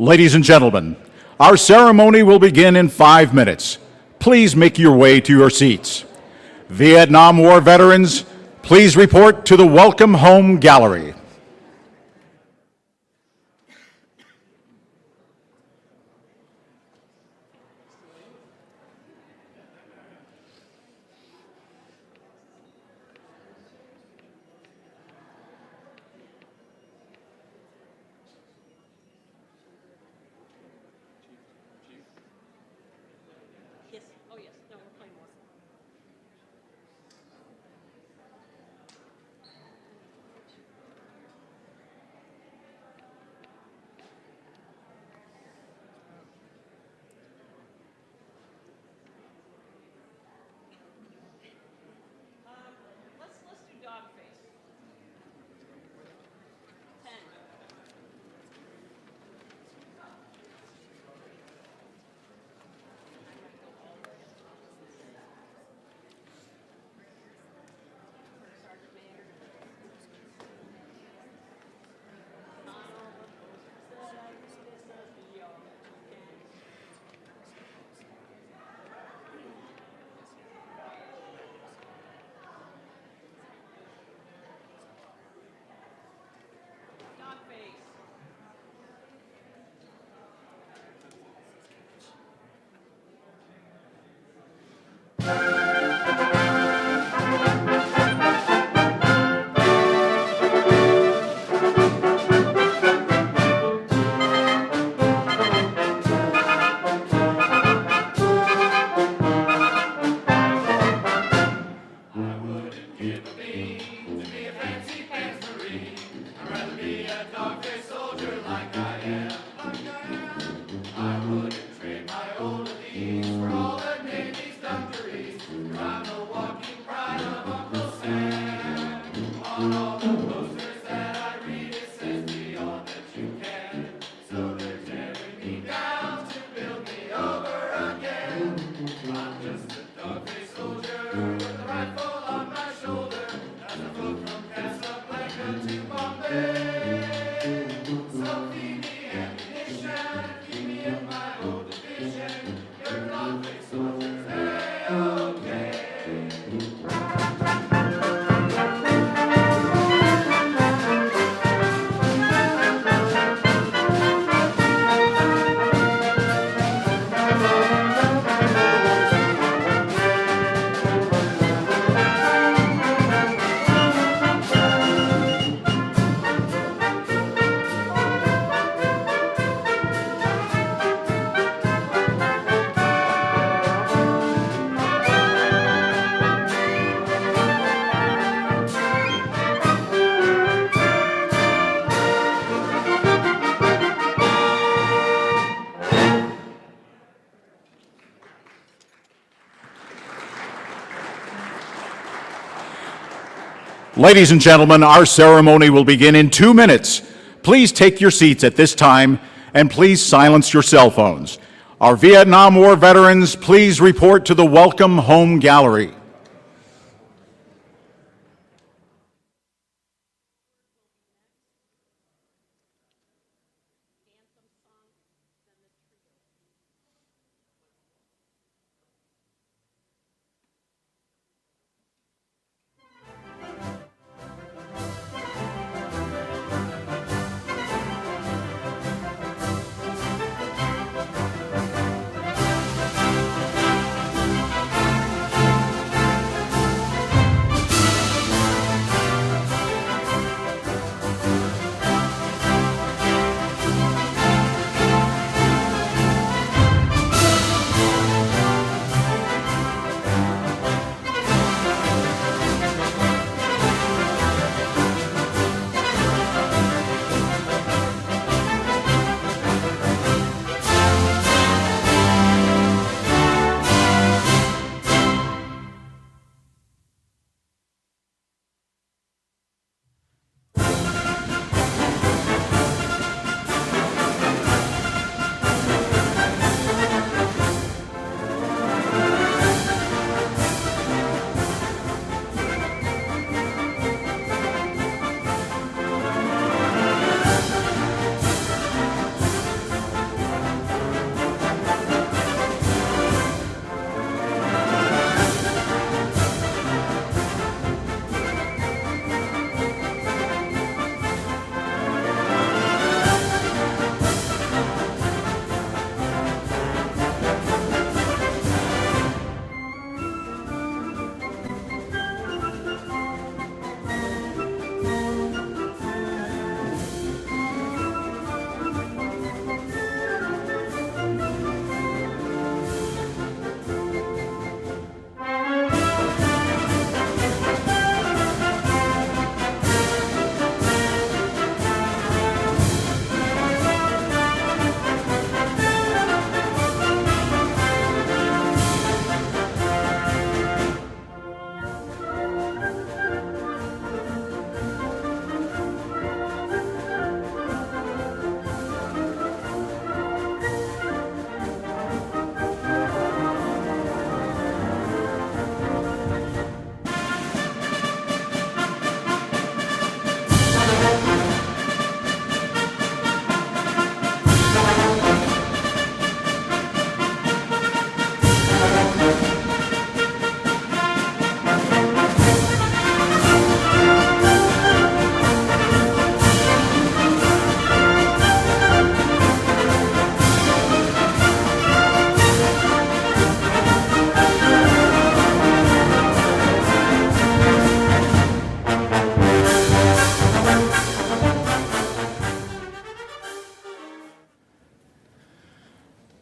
Ladies and gentlemen, our ceremony will begin in 5 minutes. Please make your way to your seats. Vietnam War veterans, please report to the Welcome Home Gallery. Ladies and gentlemen, our ceremony will begin in 2 minutes. Please take your seats at this time, and please silence your cell phones. Our Vietnam War veterans, please report to the Welcome Home Gallery.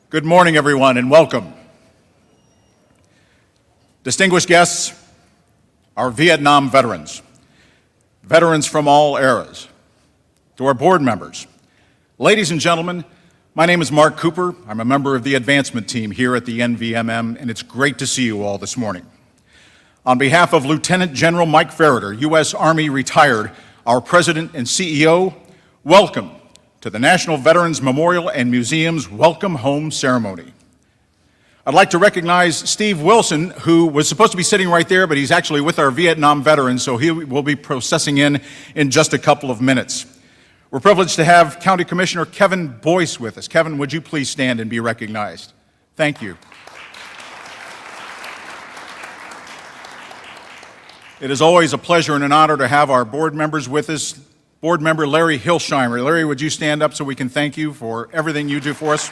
Good morning, everyone, and welcome. Distinguished guests, our Vietnam veterans, veterans from all eras, to our board members, ladies and gentlemen, my name is Mark Cooper. I'm a member of the advancement team here at the NVMM, and it's great to see you all this morning. On behalf of Lieutenant General Mike Farrader, U.S. Army retired, our President and CEO, welcome to the National Veterans Memorial and Museum's Welcome Home ceremony. I'd like to recognize Steve Wilson, who was supposed to be sitting right there, but he's actually with our Vietnam veterans, so he will be processing in just a couple of minutes. We're privileged to have County Commissioner Kevin Boyce with us. Kevin, would you please stand and be recognized? Thank you. It is always a pleasure and an honor to have our board members with us. Board member Larry Hilsheimer. Larry, would you stand up so we can thank you for everything you do for us?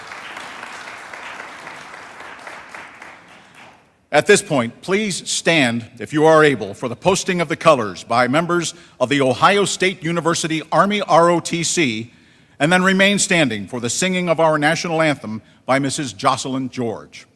At this point, please stand, if you are able, for the posting of the colors by members of the Ohio State University Army ROTC, and then remain standing for the singing of our national anthem by Mrs. Jocelyn George.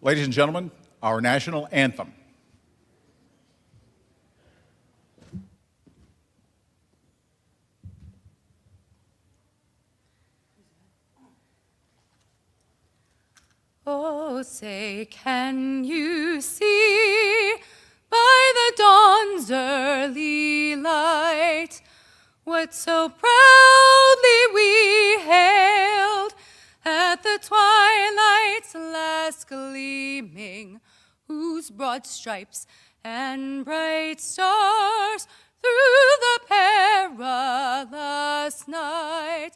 Ladies and gentlemen, our national anthem. Oh, say, can you see by the dawn's early light what so proudly we hailed at the twilight's last gleaming, whose broad stripes and bright stars through the perilous night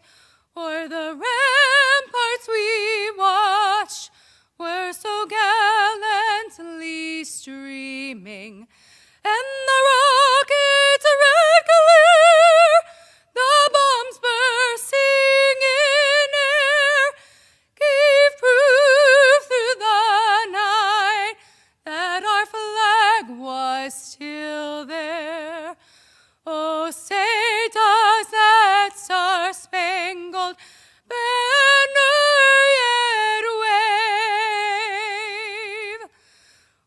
o'er the ramparts we watched were so gallantly streaming, and the rocket's red glare, the bombs bursting in air, gave proof through the night that our flag was still there. Oh, say does that star-spangled banner yet wave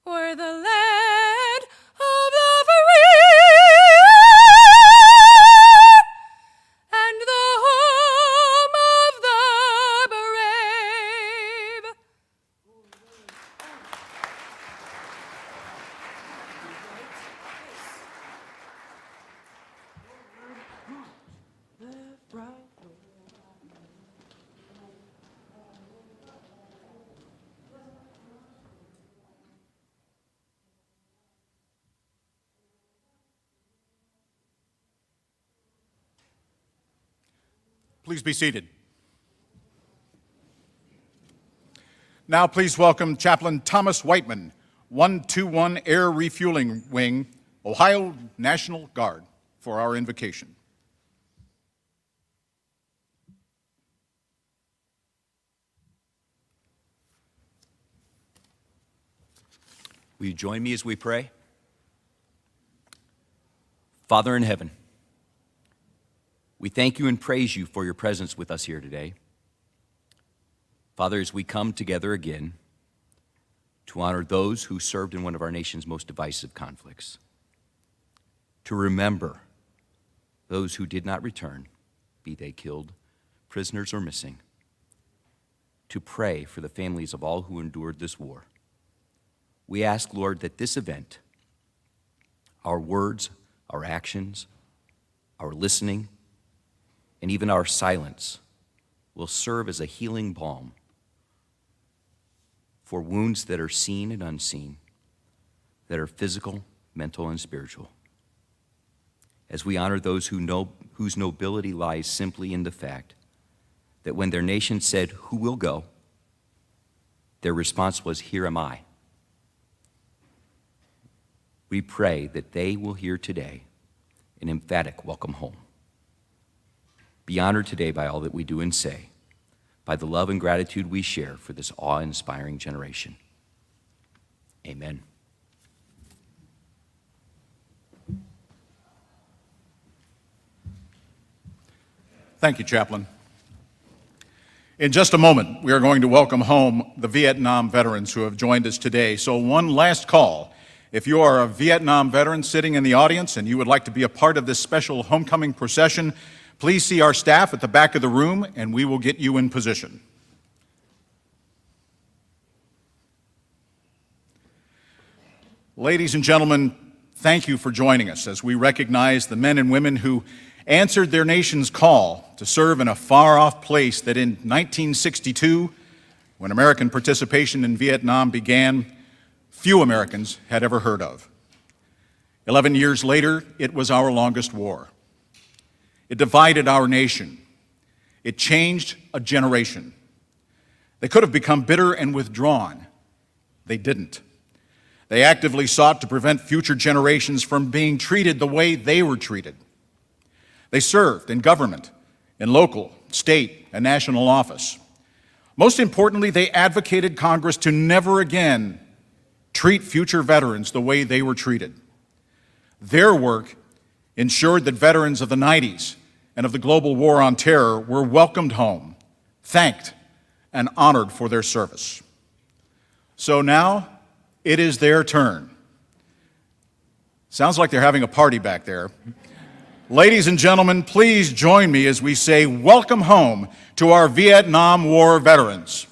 o'er the land of the free and the home of the brave? Please be seated. Now please welcome Chaplain Thomas Whiteman, 121 Air Refueling Wing, Ohio National Guard, for our invocation. Will you join me as we pray? Father in heaven, we thank you and praise you for your presence with us here today. Father, as we come together again to honor those who served in one of our nation's most divisive conflicts, to remember those who did not return, be they killed, prisoners, or missing, to pray for the families of all who endured this war, we ask, Lord, that this event, our words, our actions, our listening, and even our silence will serve as a healing balm for wounds that are seen and unseen, that are physical, mental, and spiritual. As we honor those whose nobility lies simply in the fact that when their nation said, "Who will go?" their response was, "Here am I." We pray that they will hear today an emphatic welcome home. Be honored today by all that we do and say, by the love and gratitude we share for this awe-inspiring generation. Amen. Thank you, Chaplain. In just a moment, we are going to welcome home the Vietnam veterans who have joined us today. So one last call. If you are a Vietnam veteran sitting in the audience and you would like to be a part of this special homecoming procession, please see our staff at the back of the room and we will get you in position. Ladies and gentlemen, thank you for joining us as we recognize the men and women who answered their nation's call to serve in a far-off place that in 1962, when American participation in Vietnam began, few Americans had ever heard of. 11 years later, it was our longest war. It divided our nation. It changed a generation. They could have become bitter and withdrawn. They didn't. They actively sought to prevent future generations from being treated the way they were treated. They served in government, in local, state, and national office. Most importantly, they advocated Congress to never again treat future veterans the way they were treated. Their work ensured that veterans of the 90s and of the global war on terror were welcomed home, thanked, and honored for their service. So now it is their turn. Sounds like they're having a party back there. Ladies and gentlemen, please join me as we say welcome home to our Vietnam War veterans.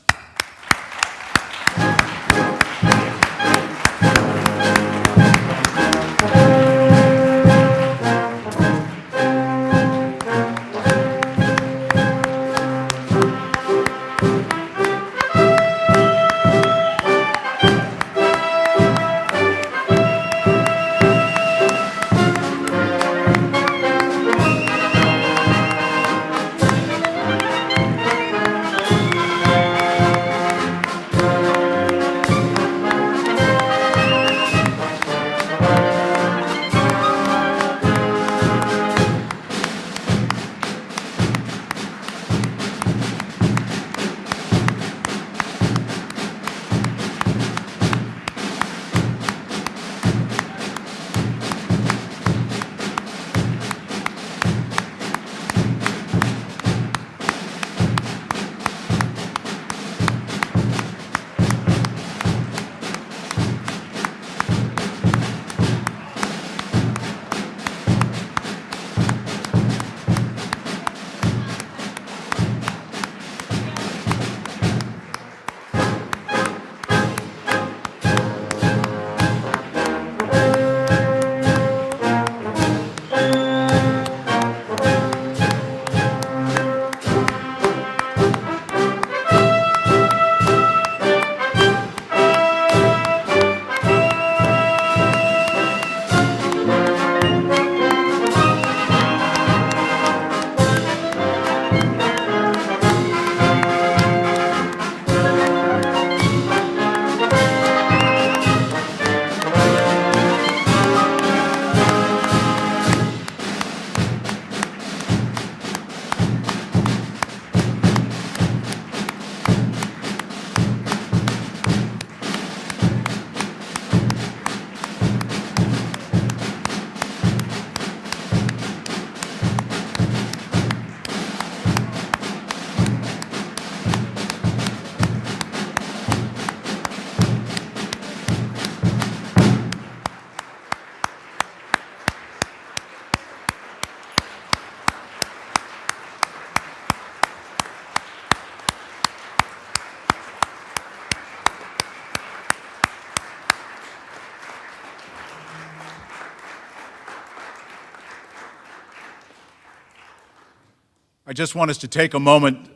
I just want us to take a moment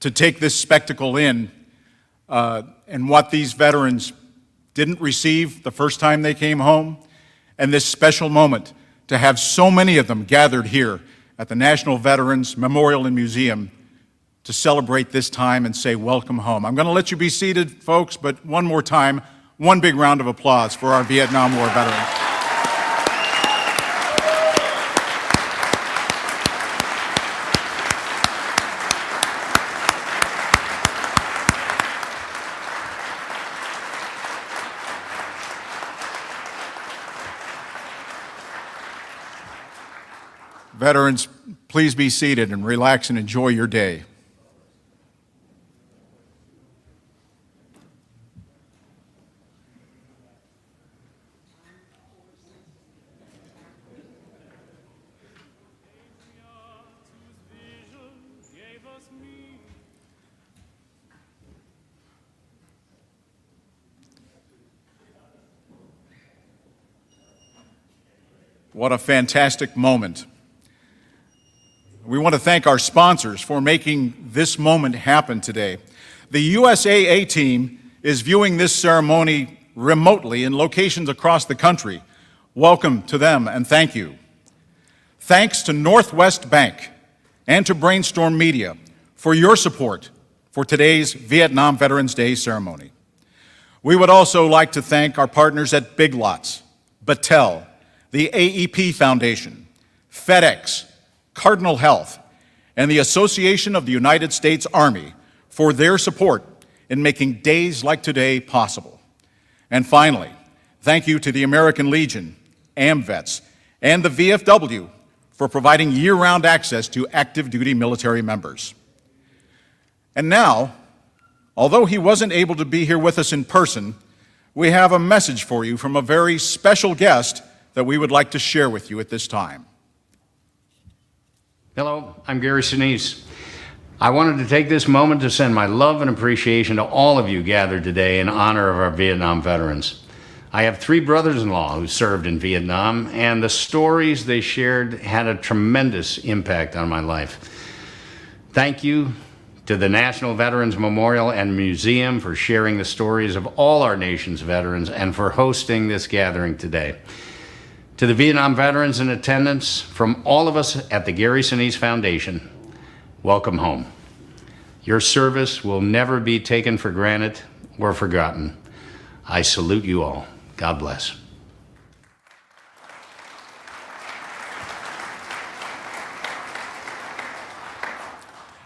to take this spectacle in and what these veterans didn't receive the first time they came home, and this special moment to have so many of them gathered here at the National Veterans Memorial and Museum to celebrate this time and say welcome home. I'm going to let you be seated, folks, but one more time, one big round of applause for our Vietnam War veterans. Veterans, please be seated and relax and enjoy your day. What a fantastic moment. We want to thank our sponsors for making this moment happen today. The USAA team is viewing this ceremony remotely in locations across the country. Welcome to them and thank you. Thanks to Northwest Bank and to Brainstorm Media for your support for today's Vietnam Veterans Day ceremony. We would also like to thank our partners at Big Lots, Battelle, the AEP Foundation, FedEx, Cardinal Health, and the Association of the United States Army for their support in making days like today possible. And finally, thank you to the American Legion, AMVETS, and the VFW for providing year-round access to active duty military members. And now, Although he wasn't able to be here with us in person, we have a message for you from a very special guest that we would like to share with you at this time. Hello, I'm Gary Sinise. I wanted to take this moment to send my love and appreciation to all of you gathered today in honor of our Vietnam veterans. I have 3 brothers-in-law who served in Vietnam, and the stories they shared had a tremendous impact on my life. Thank you to the National Veterans Memorial and Museum for sharing the stories of all our nation's veterans and for hosting this gathering today. To the Vietnam veterans in attendance, from all of us at the Gary Sinise Foundation, welcome home. Your service will never be taken for granted or forgotten. I salute you all. God bless.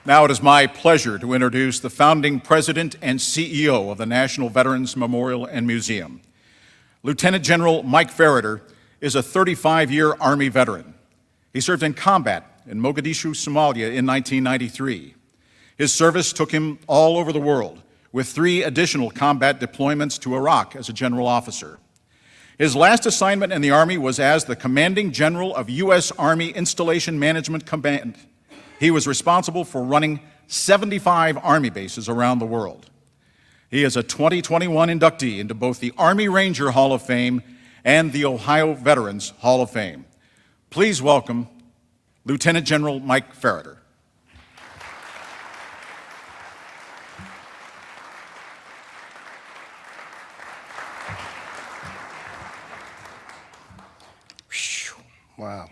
Now it is my pleasure to introduce the founding president and CEO of the National Veterans Memorial and Museum. Lieutenant General Mike Ferriter is a 35-year Army veteran. He served in combat in Mogadishu, Somalia in 1993. His service took him all over the world, with 3 additional combat deployments to Iraq as a general officer. His last assignment in the Army was as the commanding general of U.S. Army Installation Management Command. He was responsible for running 75 Army bases around the world. He is a 2021 inductee into both the Army Ranger Hall of Fame and the Ohio Veterans Hall of Fame. Please welcome Lieutenant General Mike Ferriter. Wow.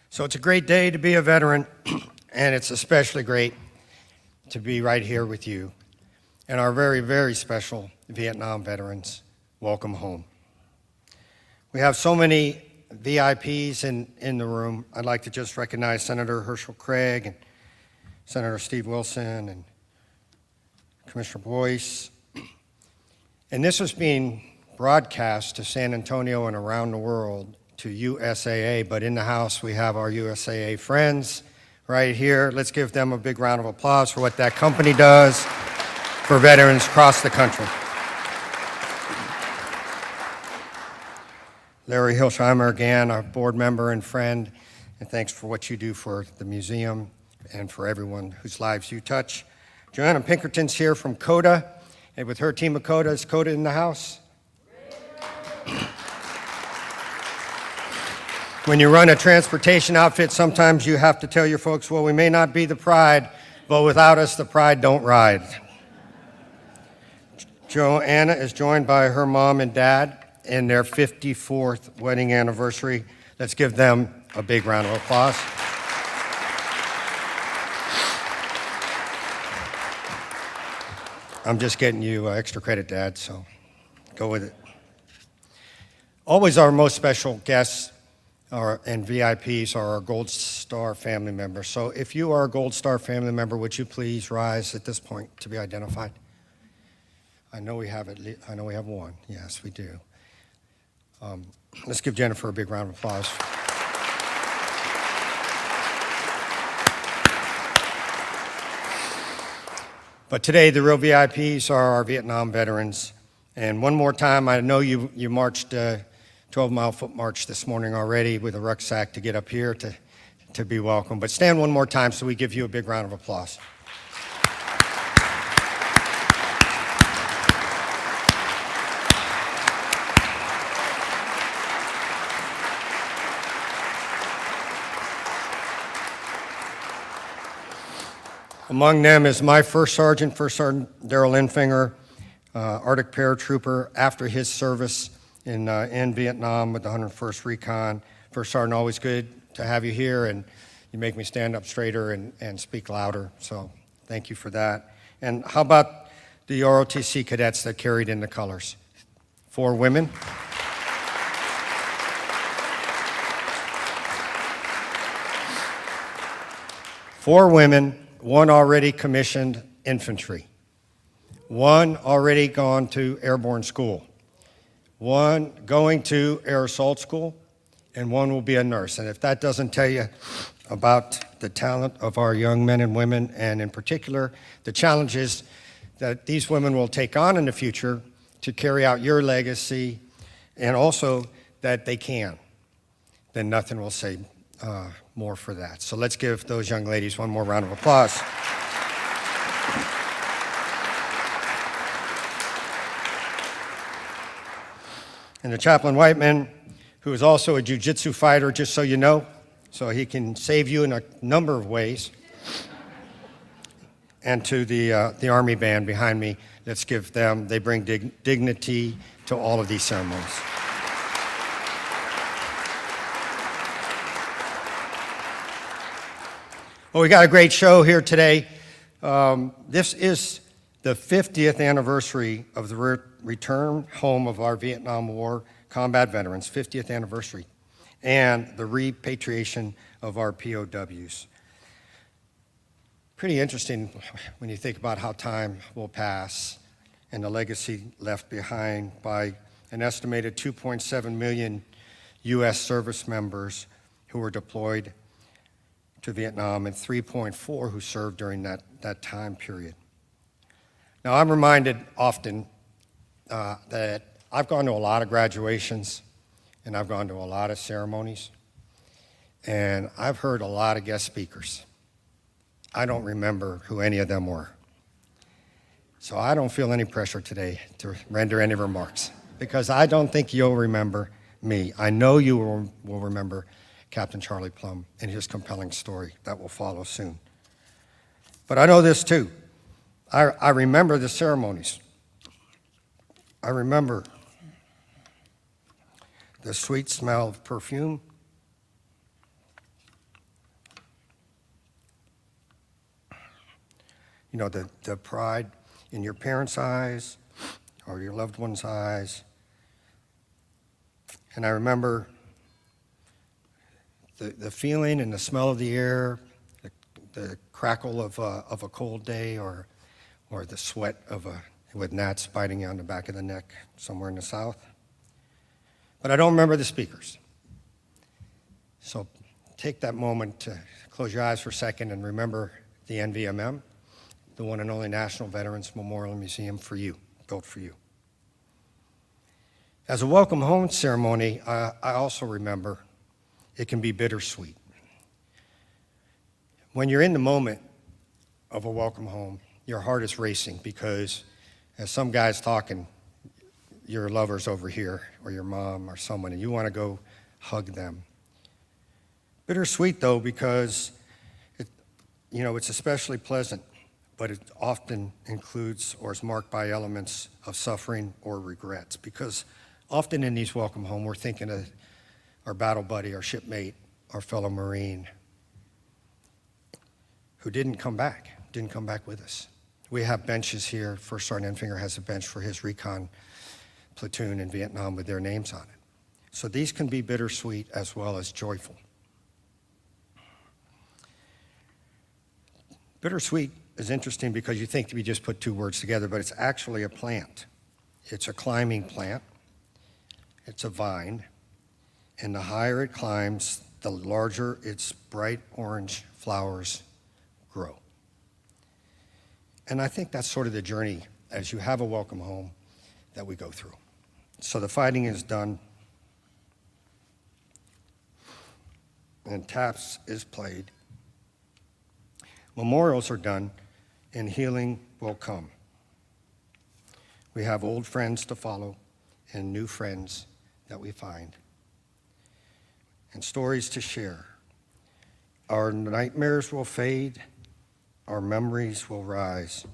So it's a great day to be a veteran, and it's especially great to be right here with you and our very, very special Vietnam veterans. Welcome home. We have so many VIPs in the room. I'd like to just recognize Senator Herschel Craig and Senator Steve Wilson and Commissioner Boyce. And this is being broadcast to San Antonio and around the world to USAA, but in the house we have our USAA friends right here. Let's give them a big round of applause for what that company does for veterans across the country. Larry Hilsheimer, again, our board member and friend, and thanks for what you do for the museum and for everyone whose lives you touch. Joanna Pinkerton's here from CODA, and with her team of CODA, is CODA in the house? When you run a transportation outfit, sometimes you have to tell your folks, well, we may not be the pride, but without us, the pride don't ride. Joanna is joined by her mom and dad in their 54th wedding anniversary. Let's give them a big round of applause. I'm just getting you extra credit, Dad, so go with it. Always our most special guests and VIPs are our Gold Star family members. So if you are a Gold Star family member, would you please rise at this point to be identified? I know we have one. Yes, we do. Let's give Jennifer a big round of applause. But today, the real VIPs are our Vietnam veterans. And one more time, I know you marched 12-mile foot march this morning already with a rucksack to get up here to be welcome. But stand one more time so we give you a big round of applause. Among them is my First Sergeant Daryl Infinger, Arctic paratrooper after his service in Vietnam with the 101st Recon. First Sergeant, always good to have you here, and you make me stand up straighter and speak louder, so thank you for that. And how about the ROTC cadets that carried in the colors? 4 women. Four women, 1 already commissioned infantry, 1 already gone to airborne school, 1 going to air assault school, and 1 will be a nurse. And if that doesn't tell you about the talent of our young men and women, and in particular, the challenges that these women will take on in the future to carry out your legacy, and also that they can, then nothing will say more for that. So let's give those young ladies one more round of applause. And the Chaplain Whiteman, who is also a jiu-jitsu fighter, just so you know, so he can save you in a number of ways. And to the Army Band behind me, let's give them, they bring dignity to all of these ceremonies. Well, we got a great show here today. This is the 50th anniversary of the return home of our Vietnam War combat veterans, 50th anniversary, and the repatriation of our POWs. Pretty interesting when you think about how time will pass and the legacy left behind by an estimated 2.7 million U.S. service members who were deployed to Vietnam and 3.4 who served during that time period. Now, I'm reminded often that I've gone to a lot of graduations and I've gone to a lot of ceremonies, and I've heard a lot of guest speakers. I don't remember who any of them were. So I don't feel any pressure today to render any remarks, because I don't think you'll remember me. I know you will remember Captain Charlie Plumb and his compelling story that will follow soon. But I know this too. I remember the ceremonies. I remember the sweet smell of perfume. You know, the pride in your parents' eyes or your loved one's eyes. And I remember the feeling and the smell of the air, the crackle of a cold day, or the sweat with gnats biting you on the back of the neck somewhere in the South. But I don't remember the speakers. So take that moment to close your eyes for a second and remember the NVMM, the one and only National Veterans Memorial Museum for you, built for you. As a welcome home ceremony, I also remember it can be bittersweet. When you're in the moment of a welcome home, your heart is racing because as some guy's talking, your lover's over here, or your mom or someone, and you want to go hug them. Bittersweet, though, because it's especially pleasant, but it often includes or is marked by elements of suffering or regrets, because often in these welcome home, we're thinking of our battle buddy, our shipmate, our fellow Marine, who didn't come back with us. We have benches here. First Sergeant Enfinger has a bench for his recon platoon in Vietnam with their names on it. So these can be bittersweet as well as joyful. Bittersweet is interesting because you think we just put two words together, but it's actually a plant. It's a climbing plant. It's a vine. And the higher it climbs, the larger its bright orange flowers grow. And I think that's sort of the journey as you have a welcome home that we go through. So the fighting is done, and taps is played. Memorials are done, and healing will come. We have old friends to follow and new friends that we find, and stories to share. Our nightmares will fade, our memories will rise,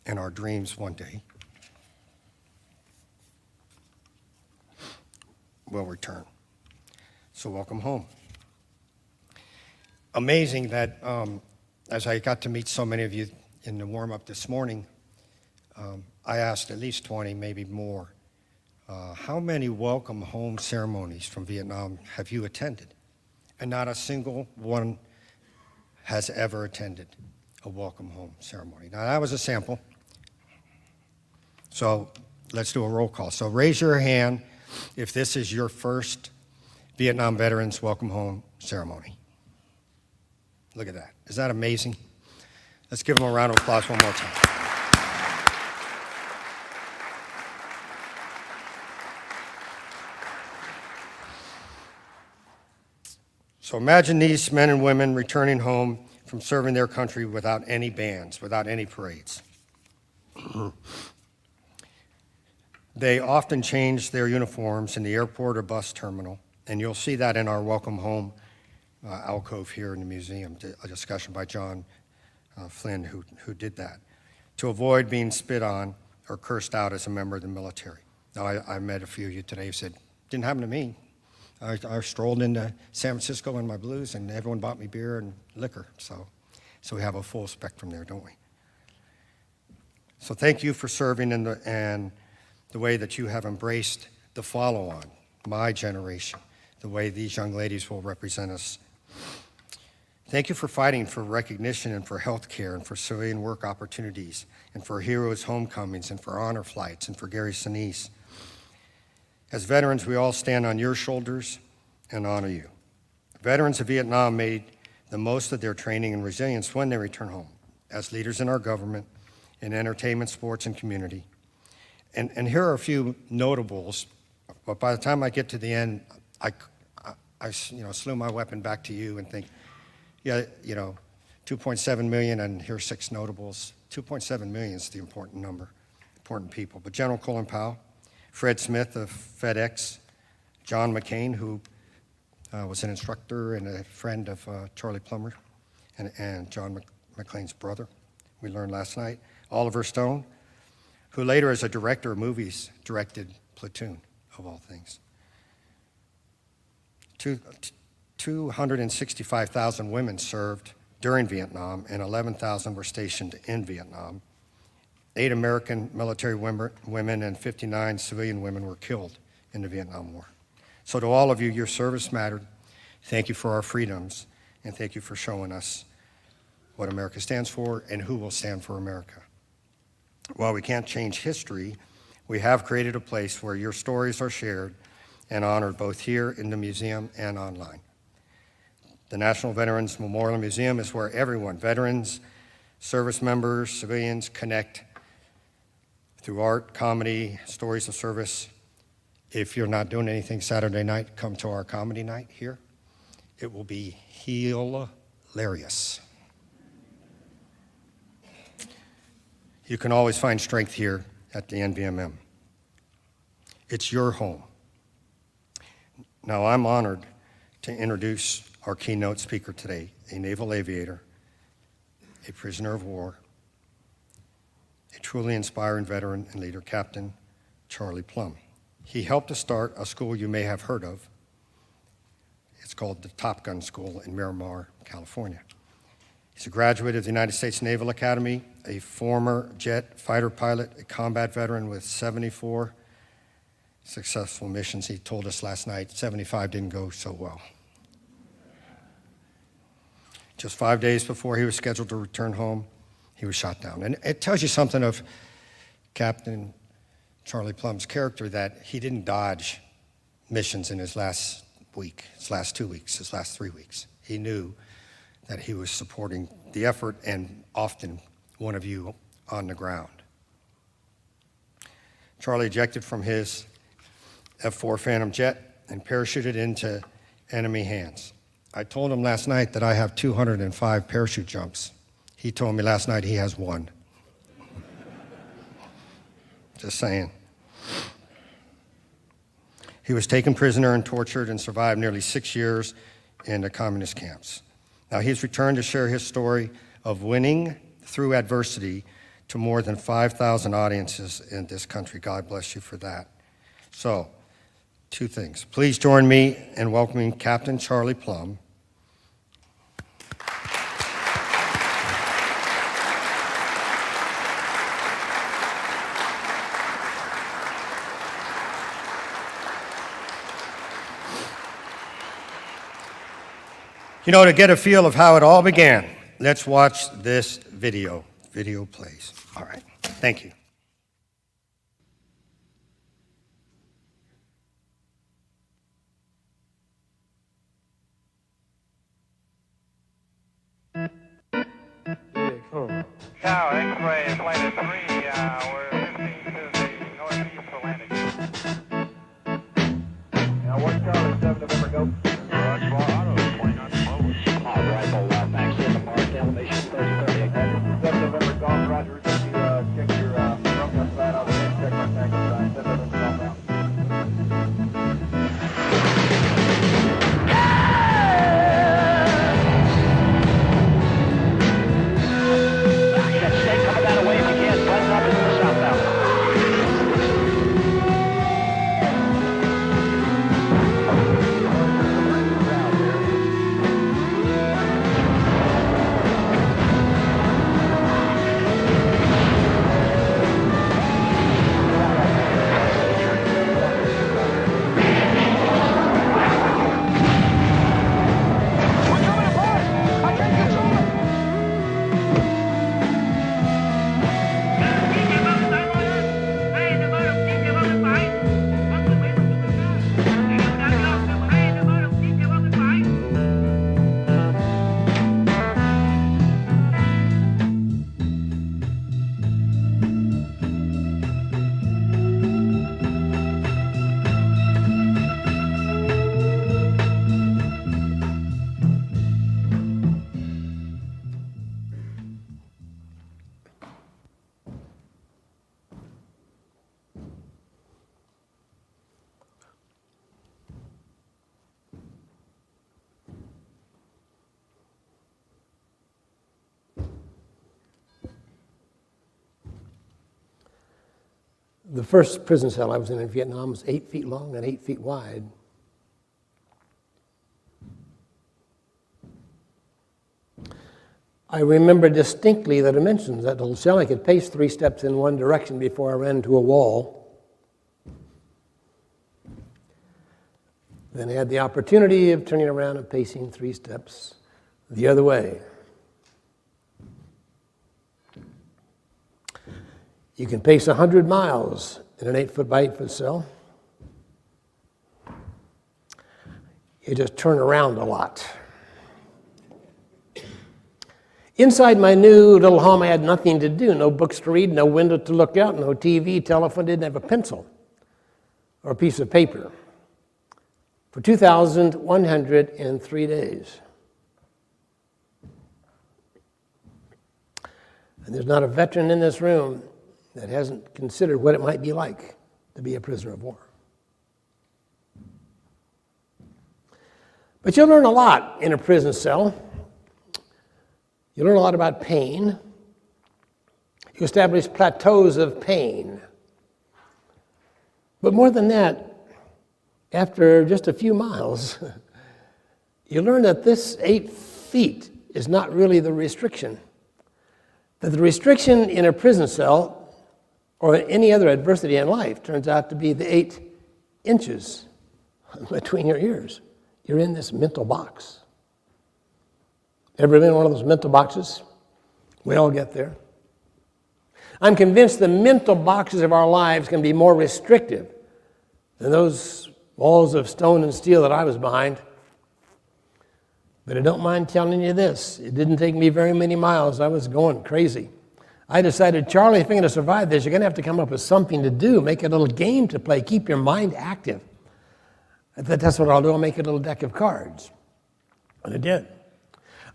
and our dreams one day will return. So welcome home. Amazing that as I got to meet so many of you in the warm-up this morning, I asked at least 20, maybe more, how many welcome home ceremonies from Vietnam have you attended? And not a single one has ever attended a welcome home ceremony. Now that was a sample. So let's do a roll call. So raise your hand if this is your first Vietnam Veterans Welcome Home ceremony. Look at that. Is that amazing? Let's give them a round of applause one more time. So imagine these men and women returning home from serving their country without any bands, without any parades. They often change their uniforms in the airport or bus terminal, and you'll see that in our Welcome Home alcove here in the museum, a discussion by John Flynn who did that, to avoid being spit on or cursed out as a member of the military. Now, I met a few of you today who said, didn't happen to me. I strolled into San Francisco in my blues, and everyone bought me beer and liquor. So we have a full spectrum there, don't we? So thank you for serving and the way that you have embraced the follow-on, my generation, the way these young ladies will represent us. Thank you for fighting for recognition and for health care and for civilian work opportunities and for heroes' homecomings and for honor flights and for Gary Sinise. As veterans, we all stand on your shoulders and honor you. Veterans of Vietnam made the most of their training and resilience when they return home, as leaders in our government, in entertainment, sports, and community. And here are a few notables, but by the time I get to the end, I slew my weapon back to you and think, yeah, 2.7 million, and here's 6 notables. 2.7 million is the important number, important people. But General Colin Powell, Fred Smith of FedEx, John McCain, who was an instructor and a friend of Charlie Plumb and John McClane's brother, we learned last night. Oliver Stone, who later as a director of movies directed Platoon, of all things. 265,000 women served during Vietnam, and 11,000 were stationed in Vietnam. 8 American military women and 59 civilian women were killed in the Vietnam War. So to all of you, your service mattered. Thank you for our freedoms, and thank you for showing us what America stands for and who will stand for America. While we can't change history, we have created a place where your stories are shared and honored both here in the museum and online. The National Veterans Memorial Museum is where everyone, veterans, service members, civilians, connect through art, comedy, stories of service. If you're not doing anything Saturday night, come to our comedy night here. It will be hilarious. You can always find strength here at the NVMM. It's your home. Now, I'm honored to introduce our keynote speaker today, a naval aviator, a prisoner of war, a truly inspiring veteran and leader, Captain Charlie Plumb. He helped to start a school you may have heard of. It's called the Top Gun School in Miramar, California. He's a graduate of the United States Naval Academy, a former jet fighter pilot, a combat veteran with 74 successful missions. He told us last night 75 didn't go so well. Just 5 days before he was scheduled to return home, he was shot down. And it tells you something of Captain Charlie Plumb's character, that he didn't dodge missions in his last week, his last 2 weeks, his last 3 weeks. He knew that he was supporting the effort and often one of you on the ground. Charlie ejected from his F-4 Phantom jet and parachuted into enemy hands. I told him last night that I have 205 parachute jumps. He told me last night he has 1. Just saying. He was taken prisoner and tortured and survived nearly 6 years in the communist camps. Now he's returned to share his story of winning through adversity to more than 5,000 audiences in this country. God bless you for that. So, 2 things. Please join me in welcoming Captain Charlie Plumb. To get a feel of how it all began, let's watch this video. Video plays. All right. Thank you. runway, flight at 3, we're lifting to the northeast for landing. Now 1 Charlie, 7 November, go. Roger, auto, 20 knots forward. Rifle, max in the mark, elevation 30. 7 November, golf, roger, check your broken side out, check my tangle side, 7 November, golf out. The first prison cell I was in Vietnam was 8 feet long and 8 feet wide. I remember distinctly the dimensions. That little cell, I could pace 3 steps in one direction before I ran into a wall. Then I had the opportunity of turning around and pacing 3 steps the other way. You can pace 100 miles in an 8-foot by 8-foot cell. You just turn around a lot. Inside my new little home, I had nothing to do, no books to read, no window to look out, no TV, telephone, didn't have a pencil or a piece of paper. For 2,103 days. And there's not a veteran in this room that hasn't considered what it might be like to be a prisoner of war. But you'll learn a lot in a prison cell. You learn a lot about pain. You establish plateaus of pain. But more than that, after just a few miles, you learn that this 8 feet is not really the restriction. That the restriction in a prison cell or any other adversity in life turns out to be the 8 inches between your ears. You're in this mental box. Ever been in one of those mental boxes? We all get there. I'm convinced the mental boxes of our lives can be more restrictive than those walls of stone and steel that I was behind. But I don't mind telling you this. It didn't take me very many miles. I was going crazy. I decided, Charlie, if you're going to survive this, you're going to have to come up with something to do. Make a little game to play. Keep your mind active. I thought, that's what I'll do. I'll make a little deck of cards. And I did.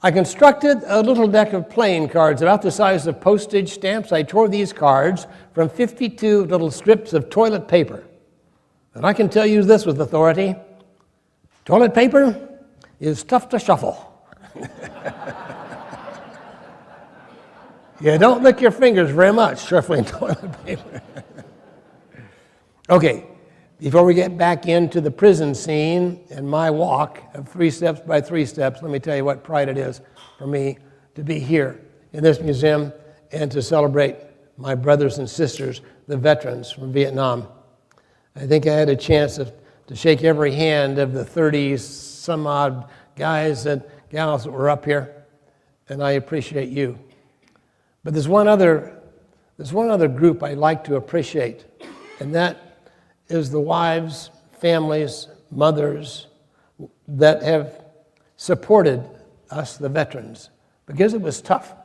I constructed a little deck of playing cards about the size of postage stamps. I tore these cards from 52 little strips of toilet paper. And I can tell you this with authority. Toilet paper is tough to shuffle. You don't lick your fingers very much shuffling toilet paper. Okay, before we get back into the prison scene and my walk of 3 steps by 3 steps, let me tell you what pride it is for me to be here in this museum and to celebrate my brothers and sisters, the veterans from Vietnam. I think I had a chance to shake every hand of the 30-some-odd guys and gals that were up here, and I appreciate you. But there's one other group I'd like to appreciate, and that is the wives, families, mothers that have supported us, the veterans, because it was tough.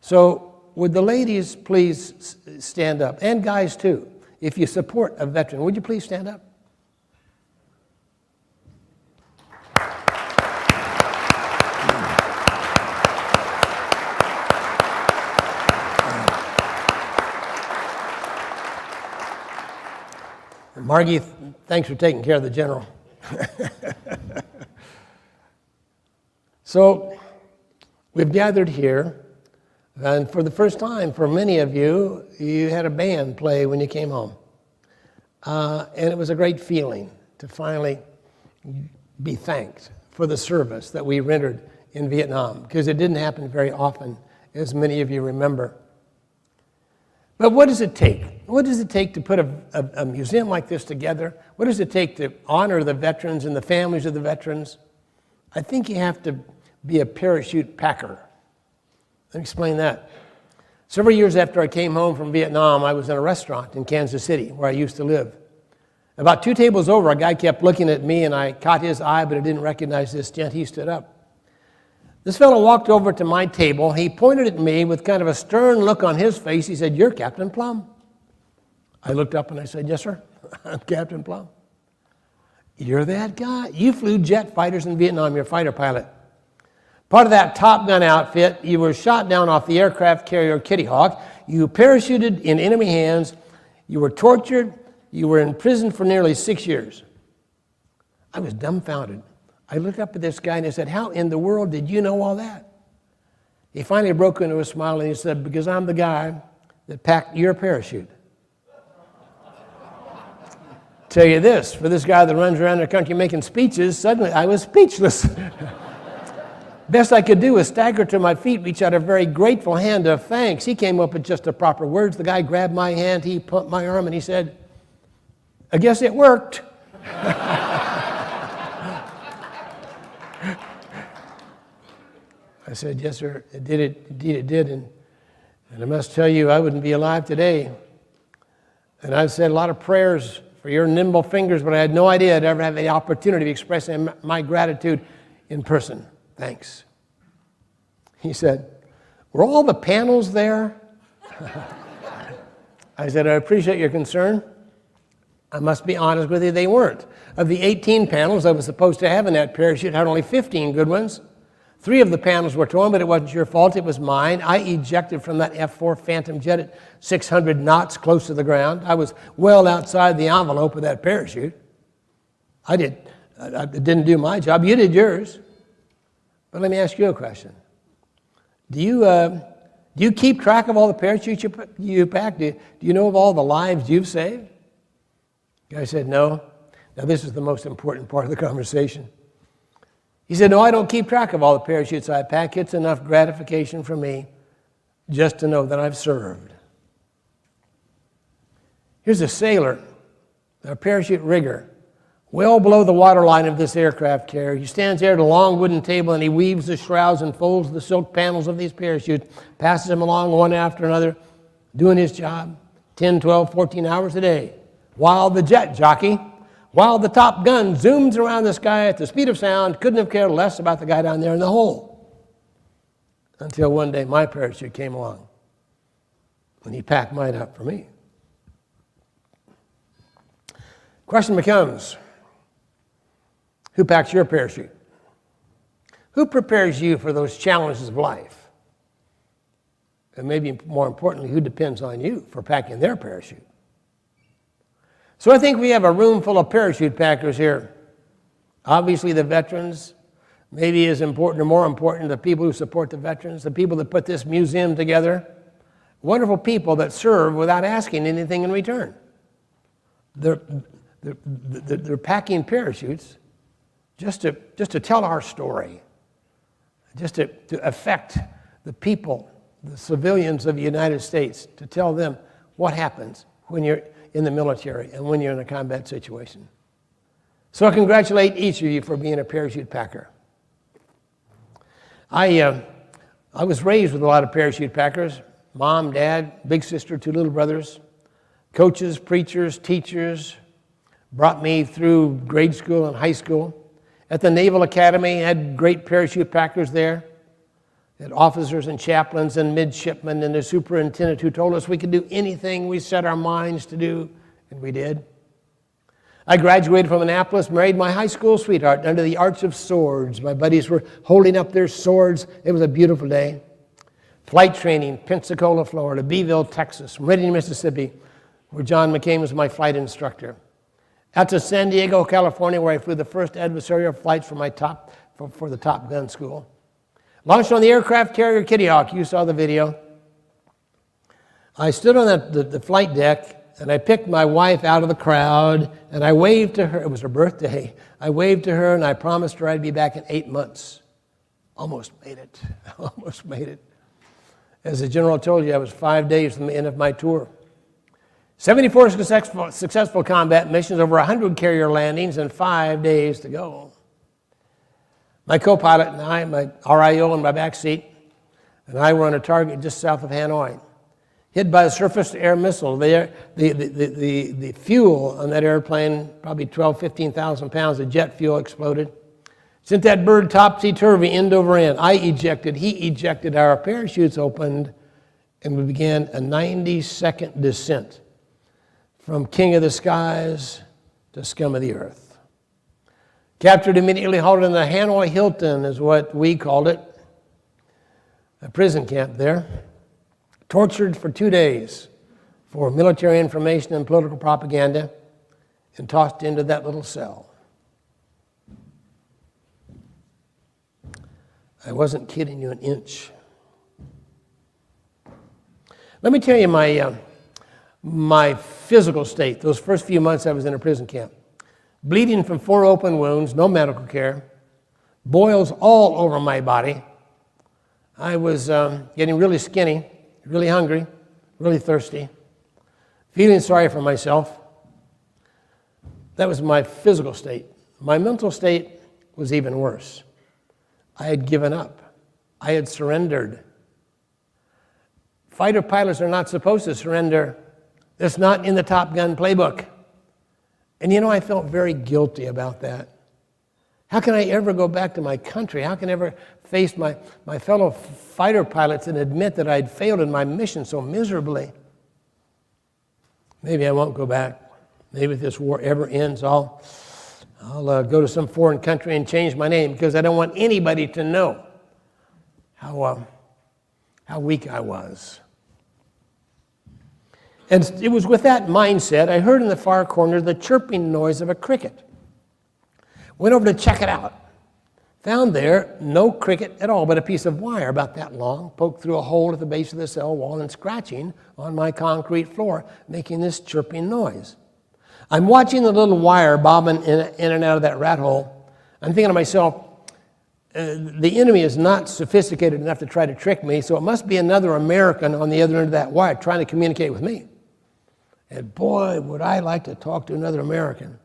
So would the ladies please stand up? And guys too. If you support a veteran, would you please stand up? Margie, thanks for taking care of the general. So, we've gathered here, and for the first time, for many of you, you had a band play when you came home. And it was a great feeling to finally be thanked for the service that we rendered in Vietnam, because it didn't happen very often, as many of you remember. But what does it take? What does it take to put a museum like this together? What does it take to honor the veterans and the families of the veterans? I think you have to be a parachute packer. Let me explain that. Several years after I came home from Vietnam, I was in a restaurant in Kansas City, where I used to live. About 2 tables over, a guy kept looking at me, and I caught his eye, but I didn't recognize this gent. He stood up. This fellow walked over to my table. He pointed at me with kind of a stern look on his face. He said, "You're Captain Plumb." I looked up and I said, "Yes, sir, I'm Captain Plumb." "You're that guy? You flew jet fighters in Vietnam. You're a fighter pilot. Part of that Top Gun outfit. You were shot down off the aircraft carrier Kitty Hawk. You parachuted in enemy hands. You were tortured. You were in prison for nearly 6 years." I was dumbfounded. I looked up at this guy and I said, "How in the world did you know all that?" He finally broke into a smile and he said, "Because I'm the guy that packed your parachute." Tell you this, for this guy that runs around the country making speeches, suddenly I was speechless. Best I could do was stagger to my feet, reach out a very grateful hand of thanks. He came up with just the proper words. The guy grabbed my hand, he pumped my arm, and he said, "I guess it worked." I said, "Yes, sir, it did. Indeed, it did. And I must tell you, I wouldn't be alive today. And I've said a lot of prayers for your nimble fingers, but I had no idea I'd ever have the opportunity of expressing my gratitude in person. Thanks." He said, "Were all the panels there?" I said, "I appreciate your concern. I must be honest with you, they weren't. Of the 18 panels I was supposed to have in that parachute, I had only 15 good ones. 3 of the panels were torn, but it wasn't your fault, it was mine. I ejected from that F-4 Phantom jet at 600 knots close to the ground. I was well outside the envelope of that parachute. I didn't do my job, you did yours. But let me ask you a question. Do you keep track of all the parachutes you packed? Do you know of all the lives you've saved?" The guy said, "No." Now this is the most important part of the conversation. He said, "No, I don't keep track of all the parachutes I pack. It's enough gratification for me just to know that I've served." Here's a sailor, a parachute rigger, well below the waterline of this aircraft carrier. He stands there at a long wooden table and he weaves the shrouds and folds the silk panels of these parachutes, passes them along one after another, doing his job 10, 12, 14 hours a day, while the jet jockey, while the Top Gun zooms around the sky at the speed of sound, couldn't have cared less about the guy down there in the hole. Until one day my parachute came along, when he packed mine up for me. Question becomes, who packs your parachute? Who prepares you for those challenges of life? And maybe more importantly, who depends on you for packing their parachute? So I think we have a room full of parachute packers here. Obviously the veterans, maybe as important or more important, the people who support the veterans, the people that put this museum together. Wonderful people that serve without asking anything in return. They're packing parachutes just to tell our story, just to affect the people, the civilians of the United States, to tell them what happens when you're in the military and when you're in a combat situation. So I congratulate each of you for being a parachute packer. I was raised with a lot of parachute packers, mom, dad, big sister, 2 little brothers, coaches, preachers, teachers, brought me through grade school and high school. At the Naval Academy, had great parachute packers there. Had officers and chaplains and midshipmen and the superintendent who told us we could do anything we set our minds to do, and we did. I graduated from Annapolis, married my high school sweetheart under the Arch of Swords. My buddies were holding up their swords. It was a beautiful day. Flight training, Pensacola, Florida, Beeville, Texas, Reading, Mississippi, where John McCain was my flight instructor. Out to San Diego, California, where I flew the first adversarial flights for the Top Gun school. Launched on the aircraft carrier Kitty Hawk. You saw the video. I stood on the flight deck, and I picked my wife out of the crowd, and I waved to her. It was her birthday. I waved to her, and I promised her I'd be back in 8 months. Almost made it. Almost made it. As the general told you, I was 5 days from the end of my tour. 74 successful combat missions, over 100 carrier landings, and 5 days to go. My co-pilot and I, my RIO in my back seat, and I were on a target just south of Hanoi. Hit by a surface-to-air missile. The fuel on that airplane, probably 15,000 pounds of jet fuel, exploded. Sent that bird topsy-turvy, end over end. I ejected, he ejected, our parachutes opened, and we began a 90-second descent from king of the skies to scum of the earth. Captured immediately, halted in the Hanoi Hilton is what we called it, a prison camp there. Tortured for 2 days for military information and political propaganda, and tossed into that little cell. I wasn't kidding you an inch. Let me tell you my physical state. Those first few months I was in a prison camp. Bleeding from 4 open wounds, no medical care, boils all over my body. I was getting really skinny, really hungry, really thirsty, feeling sorry for myself. That was my physical state. My mental state was even worse. I had given up. I had surrendered. Fighter pilots are not supposed to surrender. That's not in the Top Gun playbook. And you know, I felt very guilty about that. How can I ever go back to my country? How can I ever face my fellow fighter pilots and admit that I'd failed in my mission so miserably? Maybe I won't go back. Maybe if this war ever ends, I'll go to some foreign country and change my name, because I don't want anybody to know how weak I was. And it was with that mindset, I heard in the far corner the chirping noise of a cricket. Went over to check it out. Found there no cricket at all, but a piece of wire about that long, poked through a hole at the base of the cell wall and scratching on my concrete floor, making this chirping noise. I'm watching the little wire bobbing in and out of that rat hole. I'm thinking to myself, the enemy is not sophisticated enough to try to trick me, so it must be another American on the other end of that wire trying to communicate with me. And boy, would I like to talk to another American.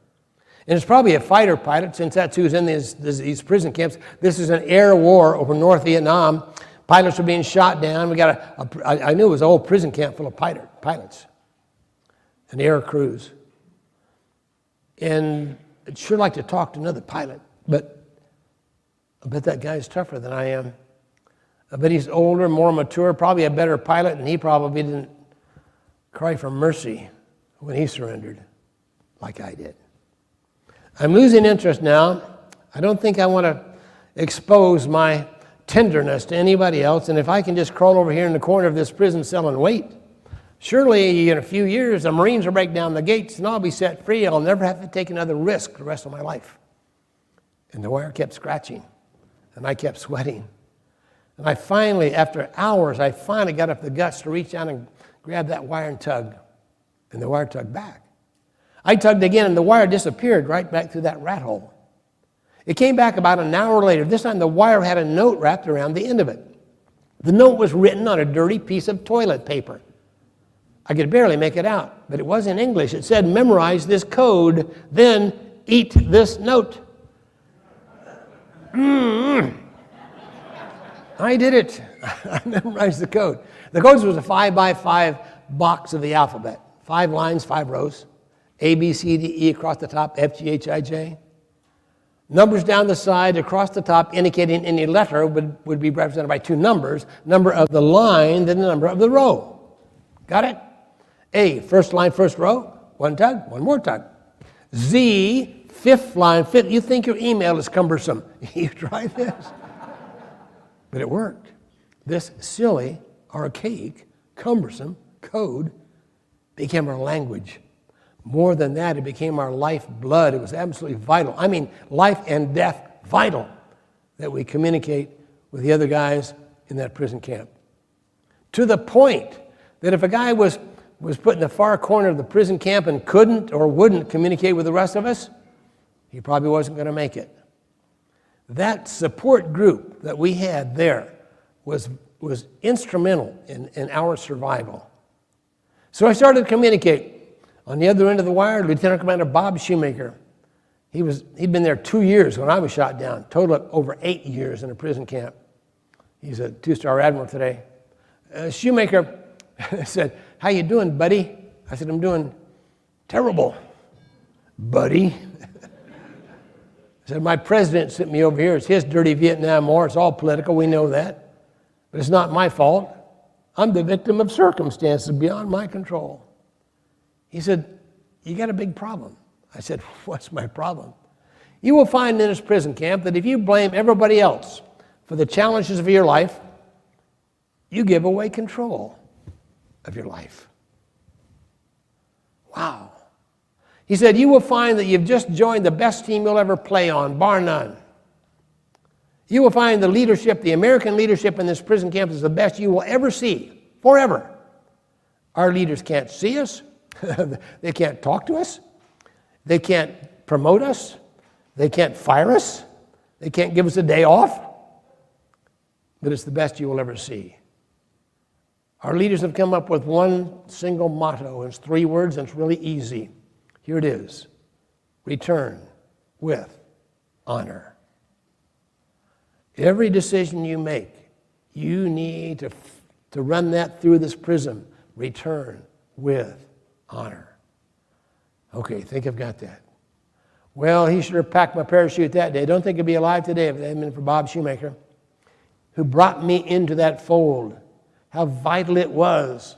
And it's probably a fighter pilot, since that's who's in these prison camps. This is an air war over North Vietnam. Pilots are being shot down. We got I knew it was a whole prison camp full of pilots. An air crews. And I'd sure like to talk to another pilot, but I bet that guy's tougher than I am. I bet he's older, more mature, probably a better pilot, and he probably didn't cry for mercy when he surrendered like I did. I'm losing interest now. I don't think I want to expose my tenderness to anybody else, and if I can just crawl over here in the corner of this prison cell and wait, surely in a few years the Marines will break down the gates and I'll be set free. I'll never have to take another risk the rest of my life. And the wire kept scratching, and I kept sweating. And I finally, after hours, I finally got up the guts to reach down and grab that wire and tug. And the wire tugged back. I tugged again, and the wire disappeared right back through that rat hole. It came back about an hour later. This time the wire had a note wrapped around the end of it. The note was written on a dirty piece of toilet paper. I could barely make it out, but it was in English. It said, "Memorize this code, then eat this note." I did it. I memorized the code. The code was a 5x5 box of the alphabet. 5 lines, 5 rows. A, B, C, D, E across the top, F, G, H, I, J. Numbers down the side, across the top, indicating any letter would be represented by two numbers, number of the line, then the number of the row. Got it? A, first line, first row, one tug, one more tug. Z, fifth line, fifth. You think your email is cumbersome. You try this. But it worked. This silly, archaic, cumbersome code became our language. More than that, it became our lifeblood. It was absolutely vital. I mean, life and death vital that we communicate with the other guys in that prison camp. To the point that if a guy was put in the far corner of the prison camp and couldn't or wouldn't communicate with the rest of us, he probably wasn't going to make it. That support group that we had there was instrumental in our survival. So I started to communicate. On the other end of the wire, Lieutenant Commander Bob Shoemaker. He'd been there 2 years when I was shot down, total of over 8 years in a prison camp. He's a 2-star admiral today. Shoemaker said, "How you doing, buddy?" I said, "I'm doing terrible, buddy." I said, "My president sent me over here. It's his dirty Vietnam War. It's all political. We know that. But it's not my fault. I'm the victim of circumstances beyond my control." He said, "You got a big problem." I said, "What's my problem?" "You will find in this prison camp that if you blame everybody else for the challenges of your life, you give away control of your life." Wow. He said, "You will find that you've just joined the best team you'll ever play on, bar none. You will find the leadership, the American leadership in this prison camp is the best you will ever see, forever. Our leaders can't see us. They can't talk to us. They can't promote us. They can't fire us. They can't give us a day off. But it's the best you will ever see. Our leaders have come up with one single motto. It's 3 words, and it's really easy. Here it is. Return with honor. Every decision you make, you need to run that through this prism. Return with honor. Okay, think I've got that. Well, he should have packed my parachute that day. Don't think I'd be alive today if it hadn't been for Bob Shoemaker, who brought me into that fold. How vital it was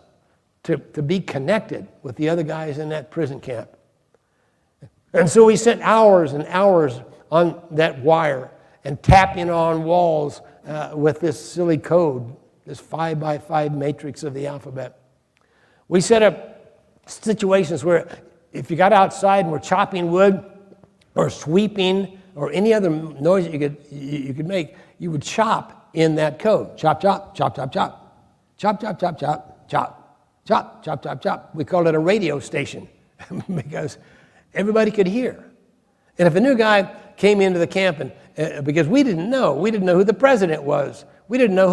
to be connected with the other guys in that prison camp. And so we spent hours and hours on that wire and tapping on walls with this silly code, this 5x5 matrix of the alphabet. We set up situations where if you got outside and were chopping wood or sweeping or any other noise that you could make, you would chop in that code. Chop, chop, chop, chop, chop. Chop, chop, chop, chop, chop. Chop, chop, chop, chop. We called it a radio station because everybody could hear. And if a new guy came into the camp, and because we didn't know who the president was. We didn't know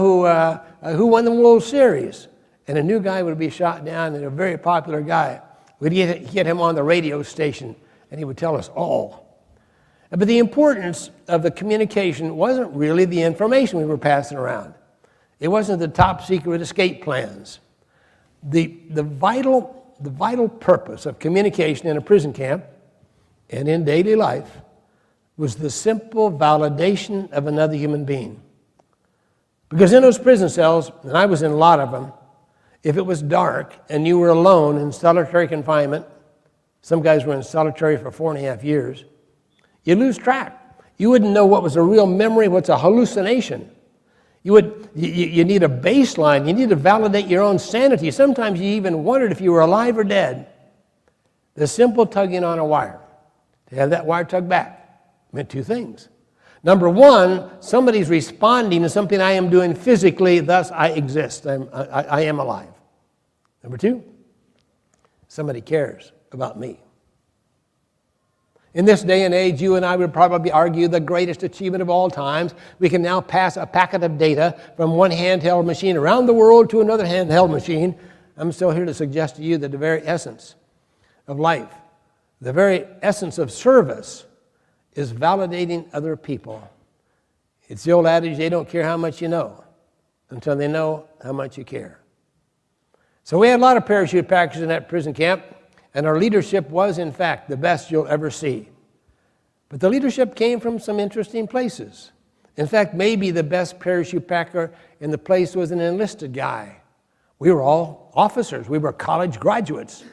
who won the World Series. And a new guy would be shot down, and a very popular guy. We'd get him on the radio station, and he would tell us all. But the importance of the communication wasn't really the information we were passing around. It wasn't the top secret escape plans. The vital purpose of communication in a prison camp and in daily life was the simple validation of another human being. Because in those prison cells, and I was in a lot of them, if it was dark and you were alone in solitary confinement, some guys were in solitary for 4.5 years, you'd lose track. You wouldn't know what was a real memory, what's a hallucination. You need a baseline. You need to validate your own sanity. Sometimes you even wondered if you were alive or dead. The simple tugging on a wire, to have that wire tugged back, meant 2 things. Number 1, somebody's responding to something I am doing physically, thus I exist. I am alive. Number 2, somebody cares about me. In this day and age, you and I would probably argue the greatest achievement of all times. We can now pass a packet of data from one handheld machine around the world to another handheld machine. I'm still here to suggest to you that the very essence of life, the very essence of service, is validating other people. It's the old adage, they don't care how much you know until they know how much you care. So we had a lot of parachute packers in that prison camp, and our leadership was, in fact, the best you'll ever see. But the leadership came from some interesting places. In fact, maybe the best parachute packer in the place was an enlisted guy. We were all officers. We were college graduates.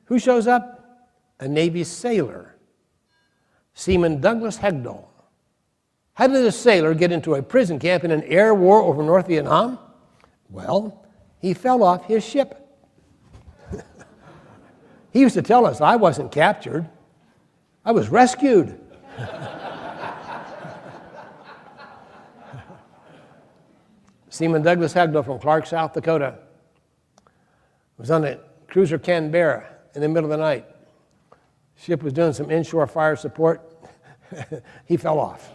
Who shows up? A Navy sailor, Seaman Douglas Hegdall. How did a sailor get into a prison camp in an air war over North Vietnam? Well, he fell off his ship. He used to tell us, I wasn't captured. I was rescued. Seaman Douglas Hegdall from Clark, South Dakota, was on a cruiser Canberra in the middle of the night. Ship was doing some inshore fire support. He fell off.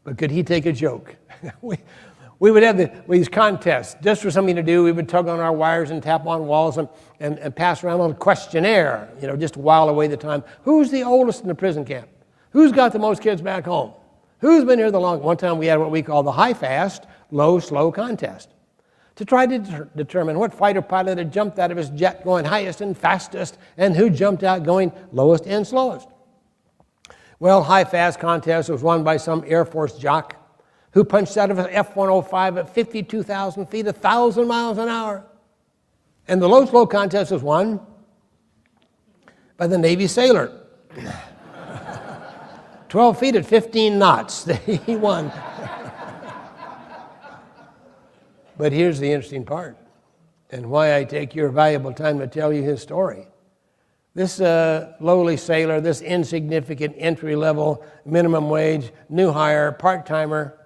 But could he take a joke? We would have these contests just for something to do. We would tug on our wires and tap on walls and pass around a little questionnaire, just to while away the time. Who's the oldest in the prison camp? Who's got the most kids back home? Who's been here the longest? One time we had what we call the high-fast, low-slow contest to try to determine what fighter pilot had jumped out of his jet going highest and fastest and who jumped out going lowest and slowest. Well, high-fast contest was won by some Air Force jock who punched out of an F-105 at 52,000 feet, 1,000 miles an hour. And the low-slow contest was won by the Navy sailor. 12 feet at 15 knots. He won. But here's the interesting part, and why I take your valuable time to tell you his story. This lowly sailor, this insignificant entry-level, minimum wage, new hire, part-timer,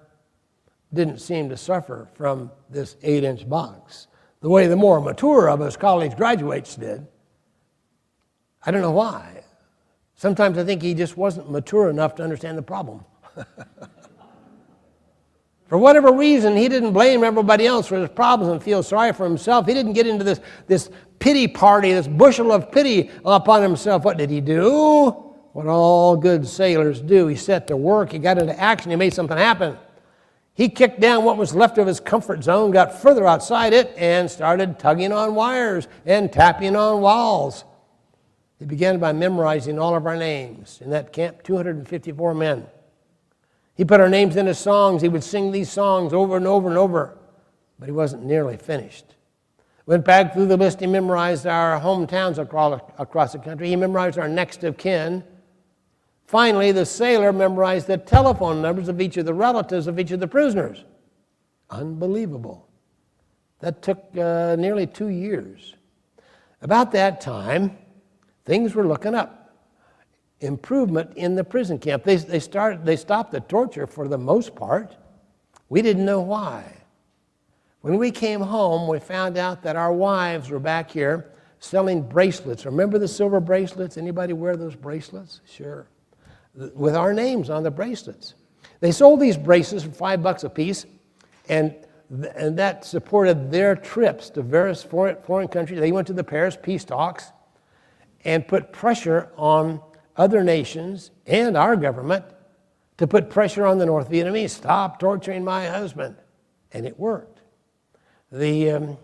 didn't seem to suffer from this 8-inch box the way the more mature of us college graduates did. I don't know why. Sometimes I think he just wasn't mature enough to understand the problem. For whatever reason, he didn't blame everybody else for his problems and feel sorry for himself. He didn't get into this pity party, this bushel of pity upon himself. What did he do? What all good sailors do. He set to work. He got into action. He made something happen. He kicked down what was left of his comfort zone, got further outside it, and started tugging on wires and tapping on walls. He began by memorizing all of our names. In that camp, 254 men. He put our names into songs. He would sing these songs over and over and over, but he wasn't nearly finished. Went back through the list. He memorized our hometowns across the country. He memorized our next of kin. Finally, the sailor memorized the telephone numbers of each of the relatives of each of the prisoners. Unbelievable. That took nearly 2 years. About that time, things were looking up. Improvement in the prison camp. They stopped the torture for the most part. We didn't know why. When we came home, we found out that our wives were back here selling bracelets. Remember the silver bracelets? Anybody wear those bracelets? Sure. With our names on the bracelets. They sold these bracelets for $5 a piece, and that supported their trips to various foreign countries. They went to the Paris peace talks and put pressure on other nations and our government to put pressure on the North Vietnamese. Stop torturing my husband. And it worked. The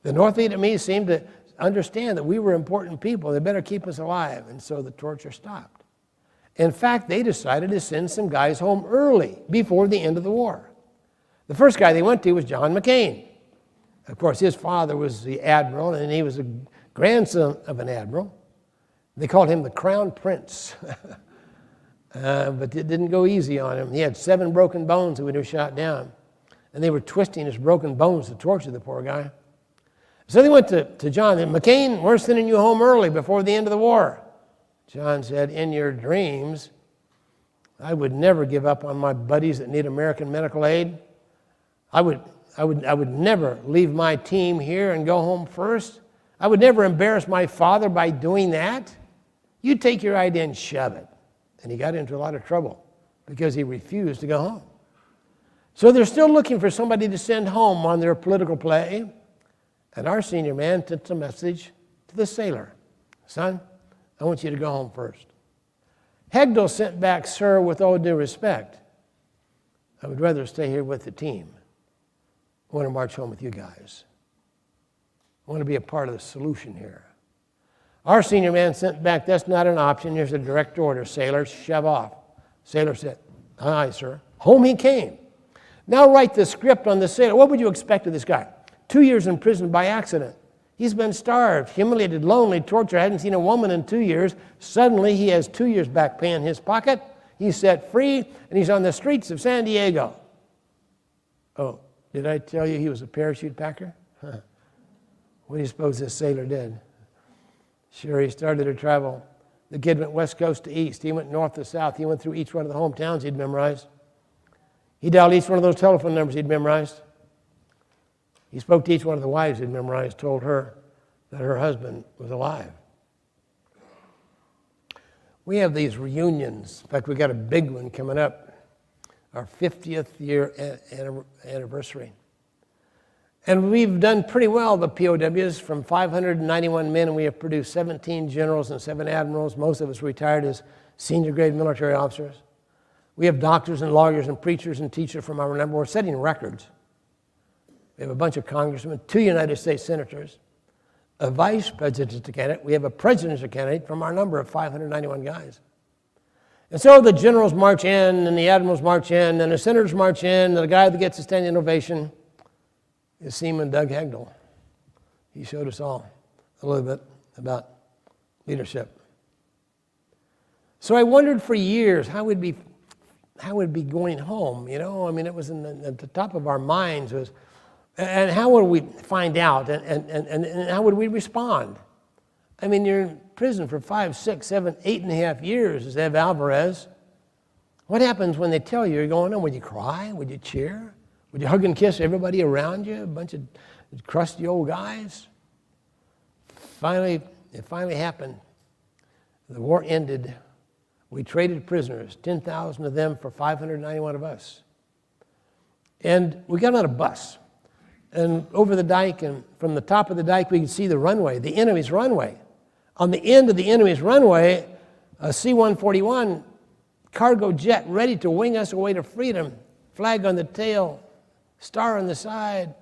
North Vietnamese seemed to understand that we were important people. They better keep us alive. And so the torture stopped. In fact, they decided to send some guys home early before the end of the war. The first guy they went to was John McCain. Of course, his father was the admiral, and he was a grandson of an admiral. They called him the Crown Prince. But it didn't go easy on him. He had 7 broken bones when he was shot down. And they were twisting his broken bones to torture the poor guy. So they went to John. McCain, we're sending you home early before the end of the war. John said, in your dreams, I would never give up on my buddies that need American medical aid. I would never leave my team here and go home first. I would never embarrass my father by doing that. You take your idea and shove it. And he got into a lot of trouble because he refused to go home. So they're still looking for somebody to send home on their political play. And our senior man sent a message to the sailor. Son, I want you to go home first. Hegdall sent back, sir, with all due respect, I would rather stay here with the team. I want to march home with you guys. I want to be a part of the solution here. Our senior man sent back, "That's not an option. Here's a direct order. Sailors, shove off." Sailor said, "Aye, sir." Home he came. Now write the script on the sailor. What would you expect of this guy? 2 years in prison by accident. He's been starved, humiliated, lonely, tortured, hadn't seen a woman in 2 years. Suddenly he has 2 years back pay in his pocket. He's set free, and he's on the streets of San Diego. Oh, did I tell you he was a parachute packer? Huh. What do you suppose this sailor did? Sure, he started to travel. The kid went west coast to east. He went north to south. He went through each one of the hometowns he'd memorized. He dialed each one of those telephone numbers he'd memorized. He spoke to each one of the wives he'd memorized, told her that her husband was alive. We have these reunions. In fact, we've got a big one coming up, our 50th year anniversary. And we've done pretty well, the POWs, from 591 men, and we have produced 17 generals and 7 admirals. Most of us retired as senior grade military officers. We have doctors and lawyers and preachers and teachers from our number. We're setting records. We have a bunch of congressmen, 2 United States senators, a vice presidential candidate. We have a presidential candidate from our number of 591 guys. And so the generals march in, and the admirals march in, and the senators march in, and the guy that gets a standing ovation is Seaman Doug Hegdal. He showed us all a little bit about leadership. So I wondered for years how we'd be going home, you know? I mean, it was at the top of our minds was, and how would we find out, and how would we respond? I mean, you're in prison for 5, 6, 7, 8.5 years, as Ev Alvarez. What happens when they tell you you're going home? Would you cry? Would you cheer? Would you hug and kiss everybody around you, a bunch of crusty old guys? Finally, it finally happened. The war ended. We traded prisoners, 10,000 of them for 591 of us. And we got on a bus. And over the dike, and from the top of the dike, we could see the runway, the enemy's runway. On the end of the enemy's runway, a C-141 cargo jet ready to wing us away to freedom, flag on the tail, star on the side,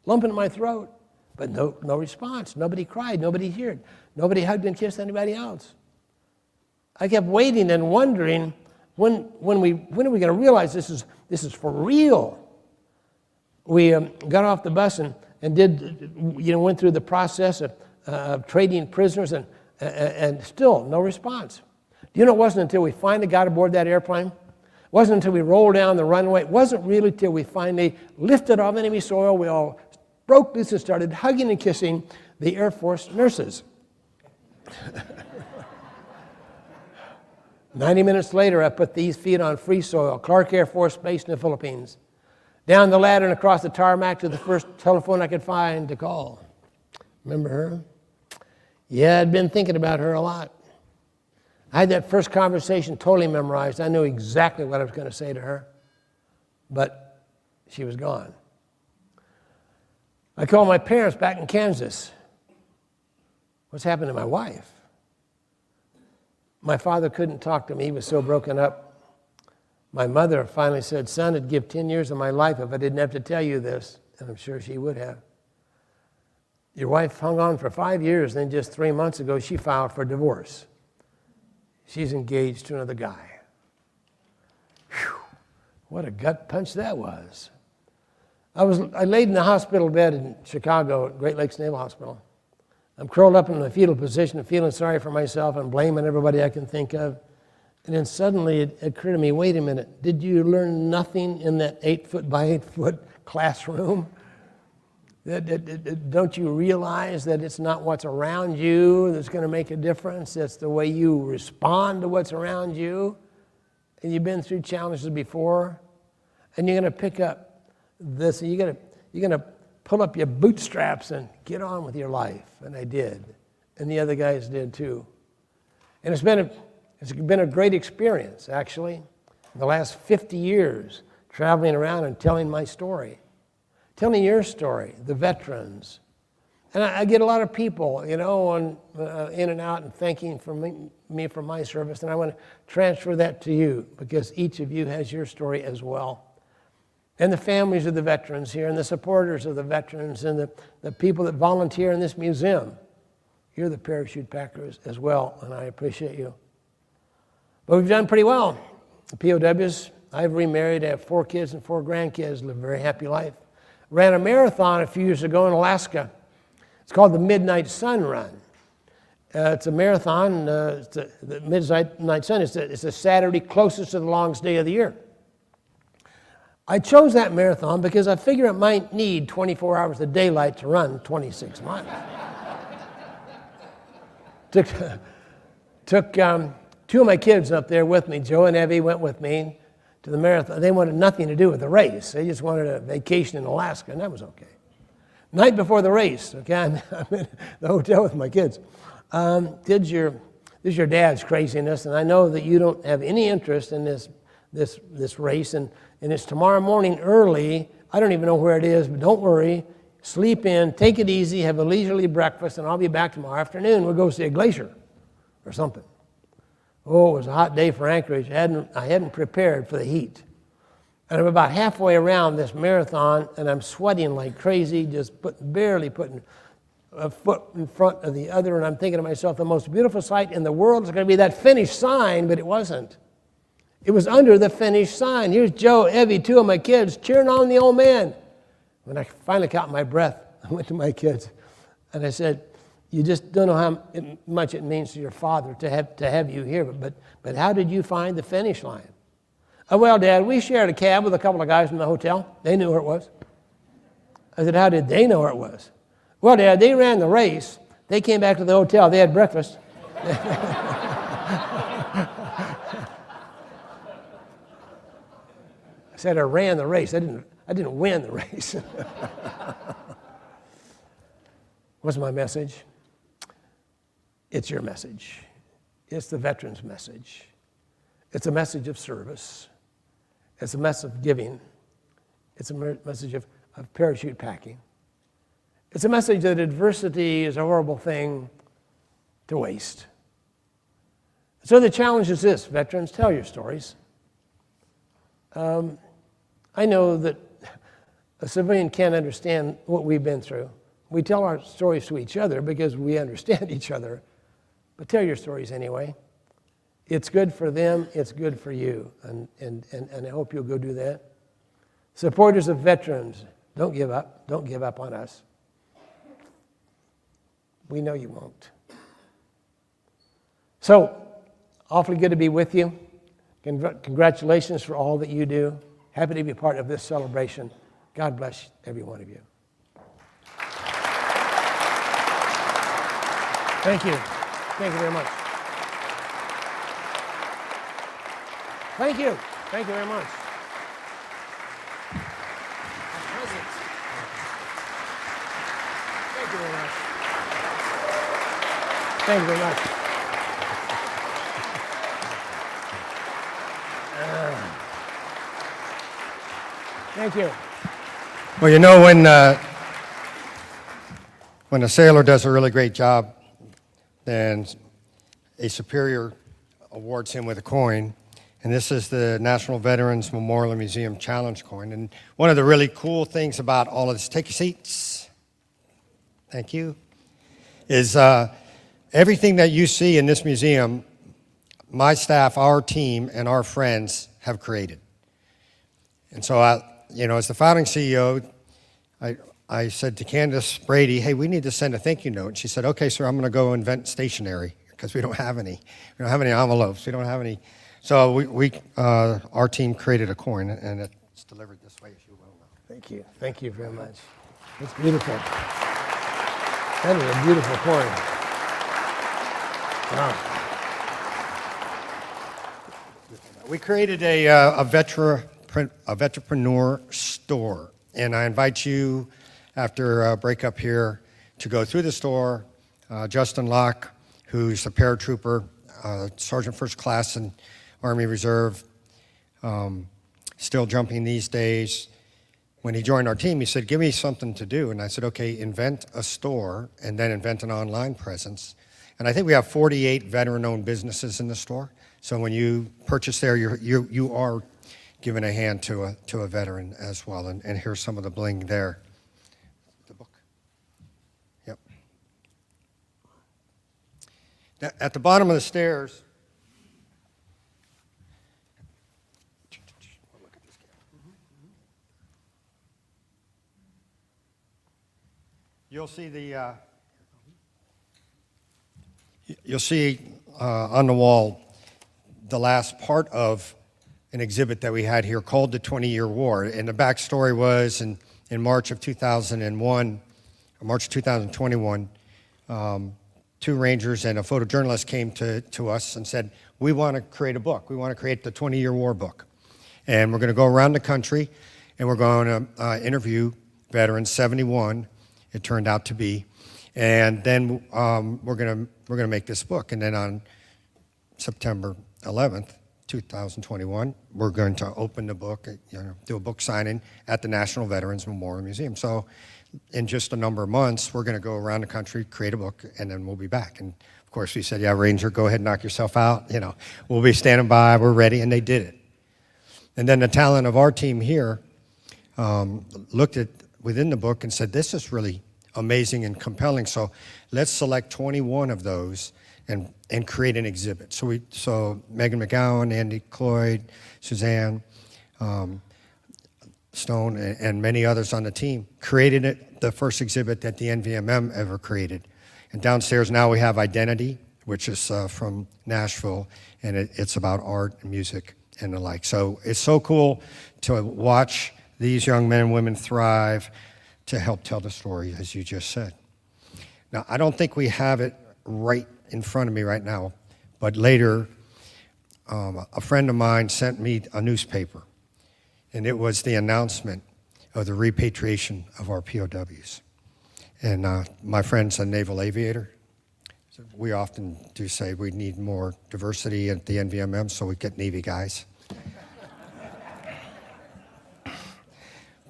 lump in my throat. But no response. Nobody cried. Nobody cheered. Nobody hugged and kissed anybody else. I kept waiting and wondering, when are we going to realize this is for real? We got off the bus and went through the process of trading prisoners, and still no response. Do you know, it wasn't until we finally got aboard that airplane, it wasn't until we rolled down the runway, it wasn't really until we finally lifted off enemy soil, we all broke loose and started hugging and kissing the Air Force nurses. 90 minutes later, I put these feet on free soil, Clark Air Force Base in the Philippines. Down the ladder and across the tarmac to the first telephone I could find to call. Remember her? Yeah, I'd been thinking about her a lot. I had that first conversation totally memorized. I knew exactly what I was going to say to her, but she was gone. I called my parents back in Kansas. What's happened to my wife? My father couldn't talk to me. He was so broken up. My mother finally said, "Son, I'd give 10 years of my life if I didn't have to tell you this." And I'm sure she would have. Your wife hung on for 5 years, then just 3 months ago, she filed for divorce. She's engaged to another guy. Whew, what a gut punch that was. I laid in the hospital bed in Chicago at Great Lakes Naval Hospital. I'm curled up in a fetal position, feeling sorry for myself and blaming everybody I can think of. And then suddenly it occurred to me, wait a minute, did you learn nothing in that 8-foot by 8-foot classroom? Don't you realize that it's not what's around you that's going to make a difference? It's the way you respond to what's around you. And you've been through challenges before, and you're going to pick up this, and you're going to pull up your bootstraps and get on with your life. And I did, and the other guys did too. And it's been a great experience, actually, in the last 50 years, traveling around and telling my story, telling your story, the veterans. And I get a lot of people, in and out and thanking for me for my service, and I want to transfer that to you because each of you has your story as well. And the families of the veterans here, and the supporters of the veterans, and the people that volunteer in this museum. You're the parachute packers as well, and I appreciate you. But we've done pretty well. The POWs, I've remarried, I have 4 kids and 4 grandkids, live a very happy life. Ran a marathon a few years ago in Alaska. It's called the Midnight Sun Run. It's a marathon, the Midnight Sun, it's a Saturday closest to the longest day of the year. I chose that marathon because I figure it might need 24 hours of daylight to run 26 miles. Took 2 of my kids up there with me. Joe and Evie went with me to the marathon. They wanted nothing to do with the race. They just wanted a vacation in Alaska, and that was okay. Night before the race, okay, I'm in the hotel with my kids. This is your dad's craziness, and I know that you don't have any interest in this race, and it's tomorrow morning early. I don't even know where it is, but don't worry. Sleep in, take it easy, have a leisurely breakfast, and I'll be back tomorrow afternoon. We'll go see a glacier or something. Oh, it was a hot day for Anchorage. I hadn't prepared for the heat. And I'm about halfway around this marathon, and I'm sweating like crazy, just barely putting a foot in front of the other, and I'm thinking to myself, the most beautiful sight in the world is going to be that finish sign, but it wasn't. It was under the finish sign. Here's Joe, Evie, 2 of my kids cheering on the old man. When I finally caught my breath, I went to my kids, and I said, you just don't know how much it means to your father to have you here, but how did you find the finish line? Well, Dad, we shared a cab with a couple of guys from the hotel. They knew where it was. I said, how did they know where it was? Well, Dad, they ran the race. They came back to the hotel. They had breakfast. I said I ran the race. I didn't win the race. What's my message? It's your message. It's the veterans' message. It's a message of service. It's a message of giving. It's a message of parachute packing. It's a message that adversity is a horrible thing to waste. So the challenge is this, veterans, tell your stories. I know that a civilian can't understand what we've been through. We tell our stories to each other because we understand each other. But tell your stories anyway. It's good for them, it's good for you. And I hope you'll go do that. Supporters of veterans, don't give up. Don't give up on us. We know you won't. So, awfully good to be with you. Congratulations for all that you do. Happy to be part of this celebration. God bless every one of you. Thank you. Thank you very much. Thank you. Thank you very much. Thank you very much. Thank you very much. Thank you. Well, you know, when a sailor does a really great job, then a superior awards him with a coin. And this is the National Veterans Memorial and Museum Challenge coin. And one of the really cool things about all of this, take your seats. Thank you. Is everything that you see in this museum, my staff, our team, and our friends have created. And so, as the founding CEO, I said to Candace Brady, hey, we need to send a thank you note. And she said, okay, sir, I'm going to go invent stationery because we don't have any. We don't have any envelopes. We don't have any. So our team created a coin, and it's delivered this way, as you well know. Thank you. Thank you very much. It's beautiful. That is a beautiful coin. Wow. We created a veterapreneur store, and I invite you, after a break up here, to go through the store. Justin Locke, who's a paratrooper, Sergeant First Class in Army Reserve, still jumping these days. When he joined our team, he said, give me something to do. And I said, okay, invent a store and then invent an online presence. And I think we have 48 veteran-owned businesses in the store. So when you purchase there, you are giving a hand to a veteran as well. And here's some of the bling there. The book. Yep. At the bottom of the stairs, you'll see on the wall the last part of an exhibit that we had here called the 20-Year War. And the backstory was in March of 2001, or March 2021, two Rangers and a photojournalist came to us and said, we want to create a book. We want to create the 20-Year War book. And we're going to go around the country, and we're going to interview veterans, 71, it turned out to be. And then we're going to make this book. And then on September 11th, 2021, we're going to open the book, do a book signing at the National Veterans Memorial Museum. So in just a number of months, we're going to go around the country, create a book, and then we'll be back. And of course, we said, yeah, Ranger, go ahead and knock yourself out. We'll be standing by, we're ready, and they did it. And then the talent of our team here looked at within the book and said, this is really amazing and compelling. So let's select 21 of those and create an exhibit. So Megan McGowan, Andy Cloyd, Suzanne Stone, and many others on the team created it, the first exhibit that the NVMM ever created. And downstairs now we have Identity, which is from Nashville, and it's about art and music and the like. So it's so cool to watch these young men and women thrive to help tell the story, as you just said. Now, I don't think we have it right in front of me right now, but later, a friend of mine sent me a newspaper, and it was the announcement of the repatriation of our POWs. And my friend's a naval aviator. So we often do say we need more diversity at the NVMM, so we get Navy guys.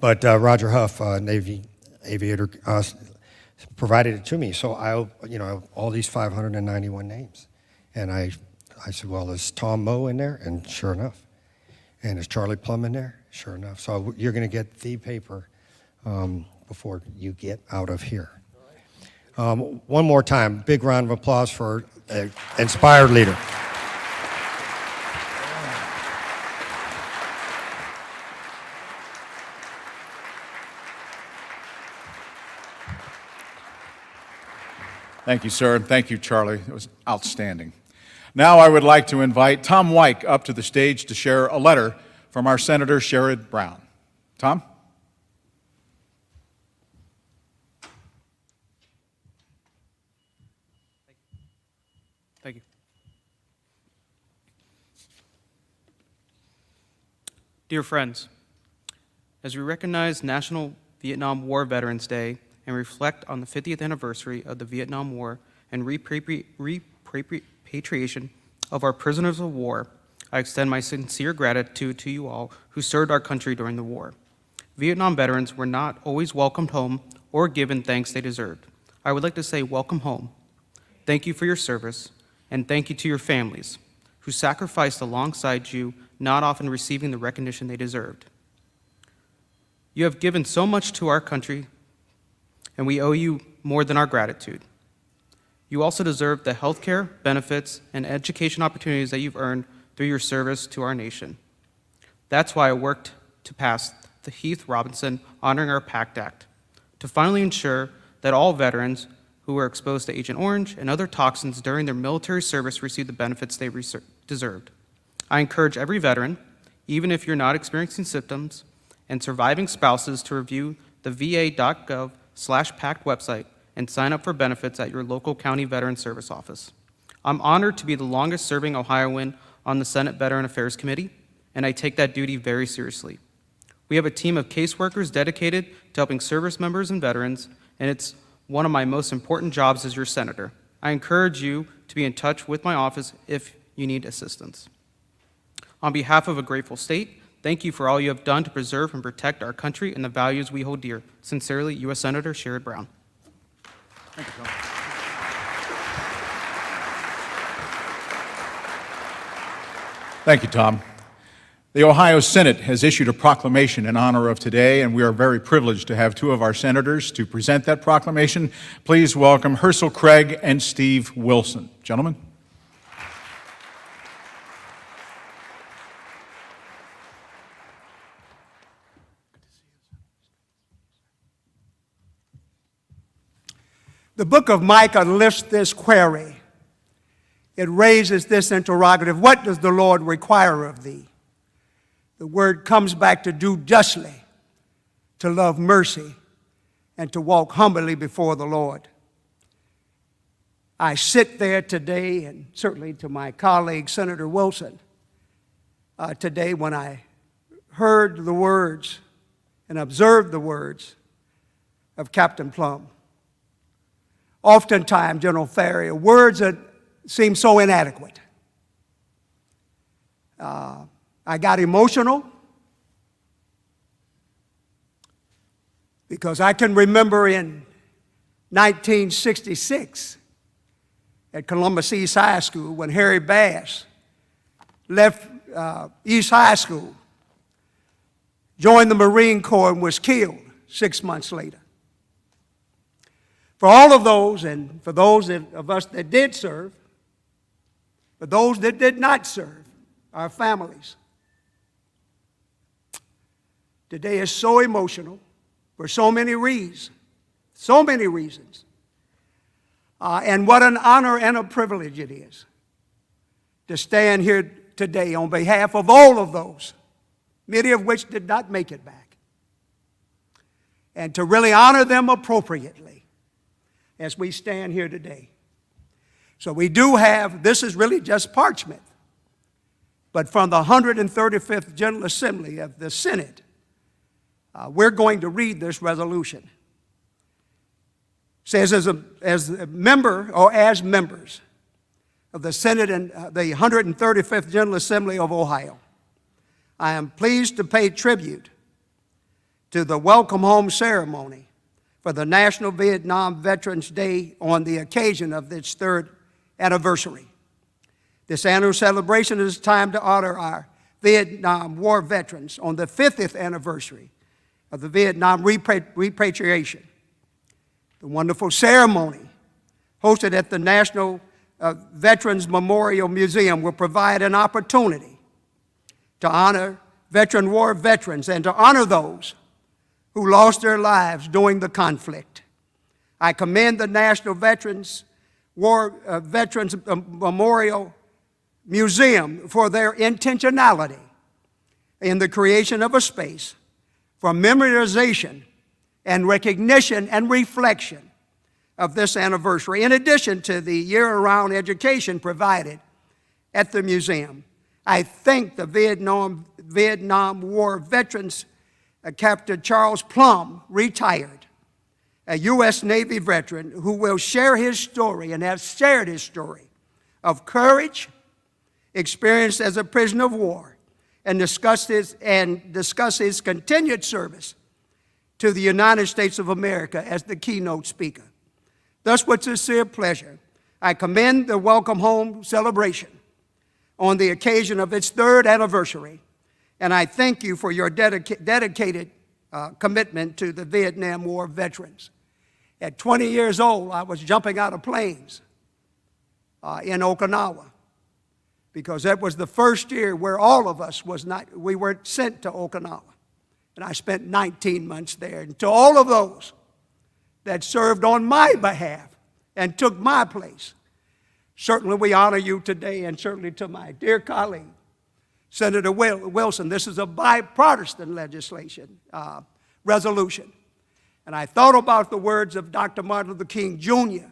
But Roger Huff, Navy aviator, provided it to me. So all these 591 names. And I said, well, is Tom Moe in there? And sure enough. And is Charlie Plumb in there? Sure enough. So you're going to get the paper before you get out of here. One more time, big round of applause for an inspired leader. Thank you, sir, and thank you, Charlie. It was outstanding. Now I would like to invite Tom Wyke up to the stage to share a letter from our Senator Sherrod Brown. Tom? Thank you. Dear friends, as we recognize National Vietnam War Veterans Day and reflect on the 50th anniversary of the Vietnam War and repatriation of our prisoners of war, I extend my sincere gratitude to you all who served our country during the war. Vietnam veterans were not always welcomed home or given thanks they deserved. I would like to say welcome home. Thank you for your service, and thank you to your families who sacrificed alongside you, not often receiving the recognition they deserved. You have given so much to our country, and we owe you more than our gratitude. You also deserve the health care, benefits, and education opportunities that you've earned through your service to our nation. That's why I worked to pass the Heath Robinson Honoring Our Pact Act, to finally ensure that all veterans who were exposed to Agent Orange and other toxins during their military service receive the benefits they deserved. I encourage every veteran, even if you're not experiencing symptoms, and surviving spouses to review the va.gov/PACT website and sign up for benefits at your local county veteran service office. I'm honored to be the longest-serving Ohioan on the Senate Veteran Affairs Committee, and I take that duty very seriously. We have a team of caseworkers dedicated to helping service members and veterans, and it's one of my most important jobs as your senator. I encourage you to be in touch with my office if you need assistance. On behalf of a grateful state, thank you for all you have done to preserve and protect our country and the values we hold dear. Sincerely, U.S. Senator Sherrod Brown. Thank you, Tom. Thank you, Tom. The Ohio Senate has issued a proclamation in honor of today, and we are very privileged to have two of our senators to present that proclamation. Please welcome Herschel Craig and Steve Wilson. Gentlemen. The book of Micah lifts this query. It raises this interrogative: what does the Lord require of thee? The word comes back to do justly, to love mercy, and to walk humbly before the Lord. I sit there today, and certainly to my colleague, Senator Wilson, today when I heard the words and observed the words of Captain Plumb. Oftentimes, General Ferrier, words that seem so inadequate. I got emotional because I can remember in 1966 at Columbus East High School when Harry Bass left East High School, joined the Marine Corps, and was killed 6 months later. For all of those, and for those of us that did serve, for those that did not serve, our families, today is so emotional for so many reasons. So many reasons. And what an honor and a privilege it is to stand here today on behalf of all of those, many of which did not make it back, and to really honor them appropriately as we stand here today. So we do have, this is really just parchment, but from the 135th General Assembly of the Senate, we're going to read this resolution. It says, as a member or as members of the Senate and the 135th General Assembly of Ohio, I am pleased to pay tribute to the Welcome Home ceremony for the National Vietnam Veterans Day on the occasion of its 3rd anniversary. This annual celebration is a time to honor our Vietnam War veterans on the 50th anniversary of the Vietnam repatriation. The wonderful ceremony hosted at the National Veterans Memorial Museum will provide an opportunity to honor veteran war veterans and to honor those who lost their lives during the conflict. I commend the National Veterans Memorial Museum for their intentionality in the creation of a space for memorization and recognition and reflection of this anniversary, in addition to the year-round education provided at the museum. I thank the Vietnam War veterans, Captain Charlie Plumb, retired, a U.S. Navy veteran who will share his story and has shared his story of courage, experienced as a prisoner of war, and discuss his continued service to the United States of America as the keynote speaker. Thus, with sincere pleasure, I commend the Welcome Home celebration on the occasion of its 3rd anniversary, and I thank you for your dedicated commitment to the Vietnam War veterans. At 20 years old, I was jumping out of planes in Okinawa, because that was the first year where all of us we weren't sent to Okinawa. And I spent 19 months there. And to all of those that served on my behalf and took my place, certainly we honor you today, and certainly to my dear colleague, Senator Wilson. This is a bipartisan resolution. And I thought about the words of Dr. Martin Luther King Jr.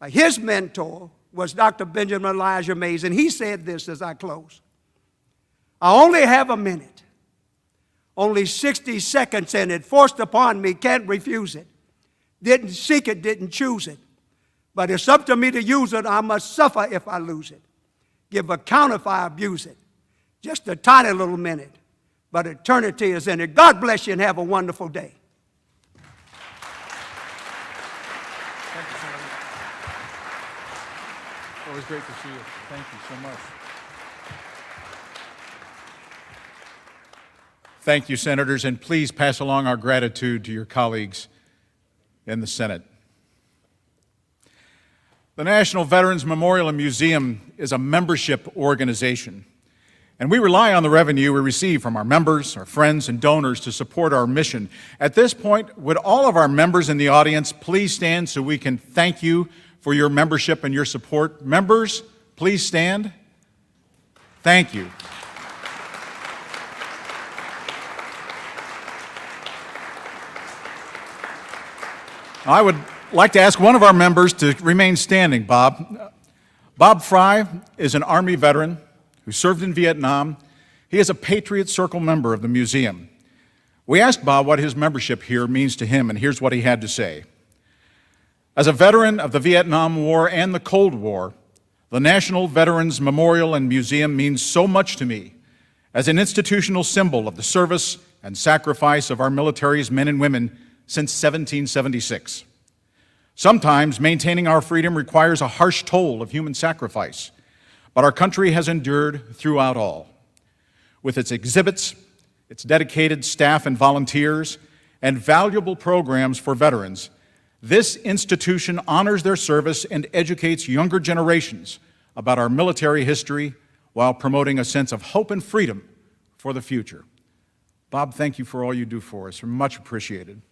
His mentor was Dr. Benjamin Elijah Mays, and he said this as I close: I only have a minute, only 60 seconds in it, forced upon me, can't refuse it. Didn't seek it, didn't choose it. But it's up to me to use it. I must suffer if I lose it. Give account if I abuse it. Just a tiny little minute, but eternity is in it. God bless you and have a wonderful day. Thank you, Senator. Always great to see you. Thank you so much. Thank you, Senators, and please pass along our gratitude to your colleagues in the Senate. The National Veterans Memorial and Museum is a membership organization, and we rely on the revenue we receive from our members, our friends, and donors to support our mission. At this point, would all of our members in the audience please stand so we can thank you for your membership and your support? Members, please stand. Thank you. I would like to ask one of our members to remain standing, Bob. Bob Fry is an Army veteran who served in Vietnam. He is a Patriot Circle member of the museum. We asked Bob what his membership here means to him, and here's what he had to say. As a veteran of the Vietnam War and the Cold War, the National Veterans Memorial and Museum means so much to me as an institutional symbol of the service and sacrifice of our military's men and women since 1776. Sometimes maintaining our freedom requires a harsh toll of human sacrifice, but our country has endured throughout all. With its exhibits, its dedicated staff and volunteers, and valuable programs for veterans, this institution honors their service and educates younger generations about our military history while promoting a sense of hope and freedom for the future. Bob, thank you for all you do for us. We're much appreciated.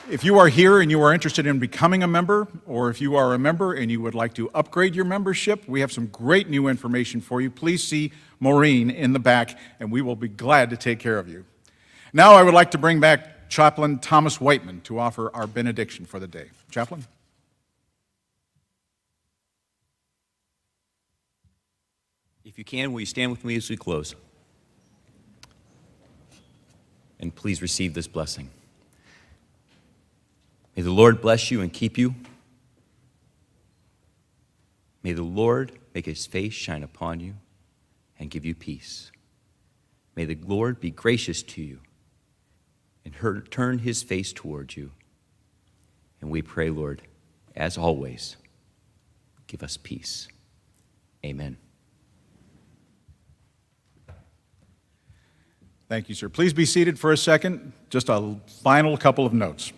If you are here and you are interested in becoming a member, or if you are a member and you would like to upgrade your membership, we have some great new information for you. Please see Maureen in the back, and we will be glad to take care of you. Now I would like to bring back Chaplain Thomas Whiteman to offer our benediction for the day. Chaplain? If you can, will you stand with me as we close? And please receive this blessing. May the Lord bless you and keep you. May the Lord make his face shine upon you and give you peace. May the Lord be gracious to you and turn his face towards you. And we pray, Lord, as always, give us peace. Amen. Thank you, sir. Please be seated for a second. Just a final couple of notes.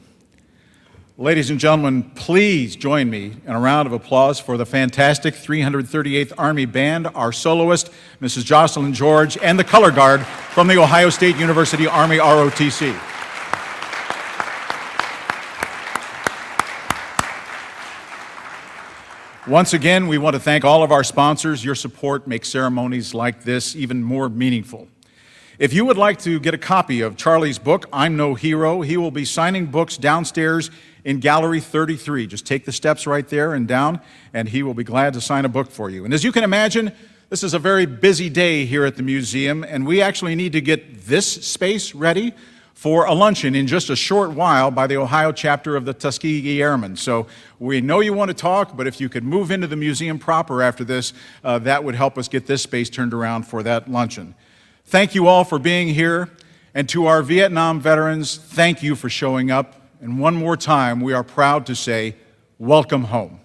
Ladies and gentlemen, please join me in a round of applause for the fantastic 338th Army Band, our soloist, Mrs. Jocelyn George, and the color guard from the Ohio State University Army ROTC. Once again, we want to thank all of our sponsors. Your support makes ceremonies like this even more meaningful. If you would like to get a copy of Charlie's book, I'm No Hero, he will be signing books downstairs in Gallery 33. Just take the steps right there and down, and he will be glad to sign a book for you. And as you can imagine, this is a very busy day here at the museum, and we actually need to get this space ready for a luncheon in just a short while by the Ohio chapter of the Tuskegee Airmen. So we know you want to talk, but if you could move into the museum proper after this, that would help us get this space turned around for that luncheon. Thank you all for being here, and to our Vietnam veterans, thank you for showing up. And one more time, we are proud to say, welcome home.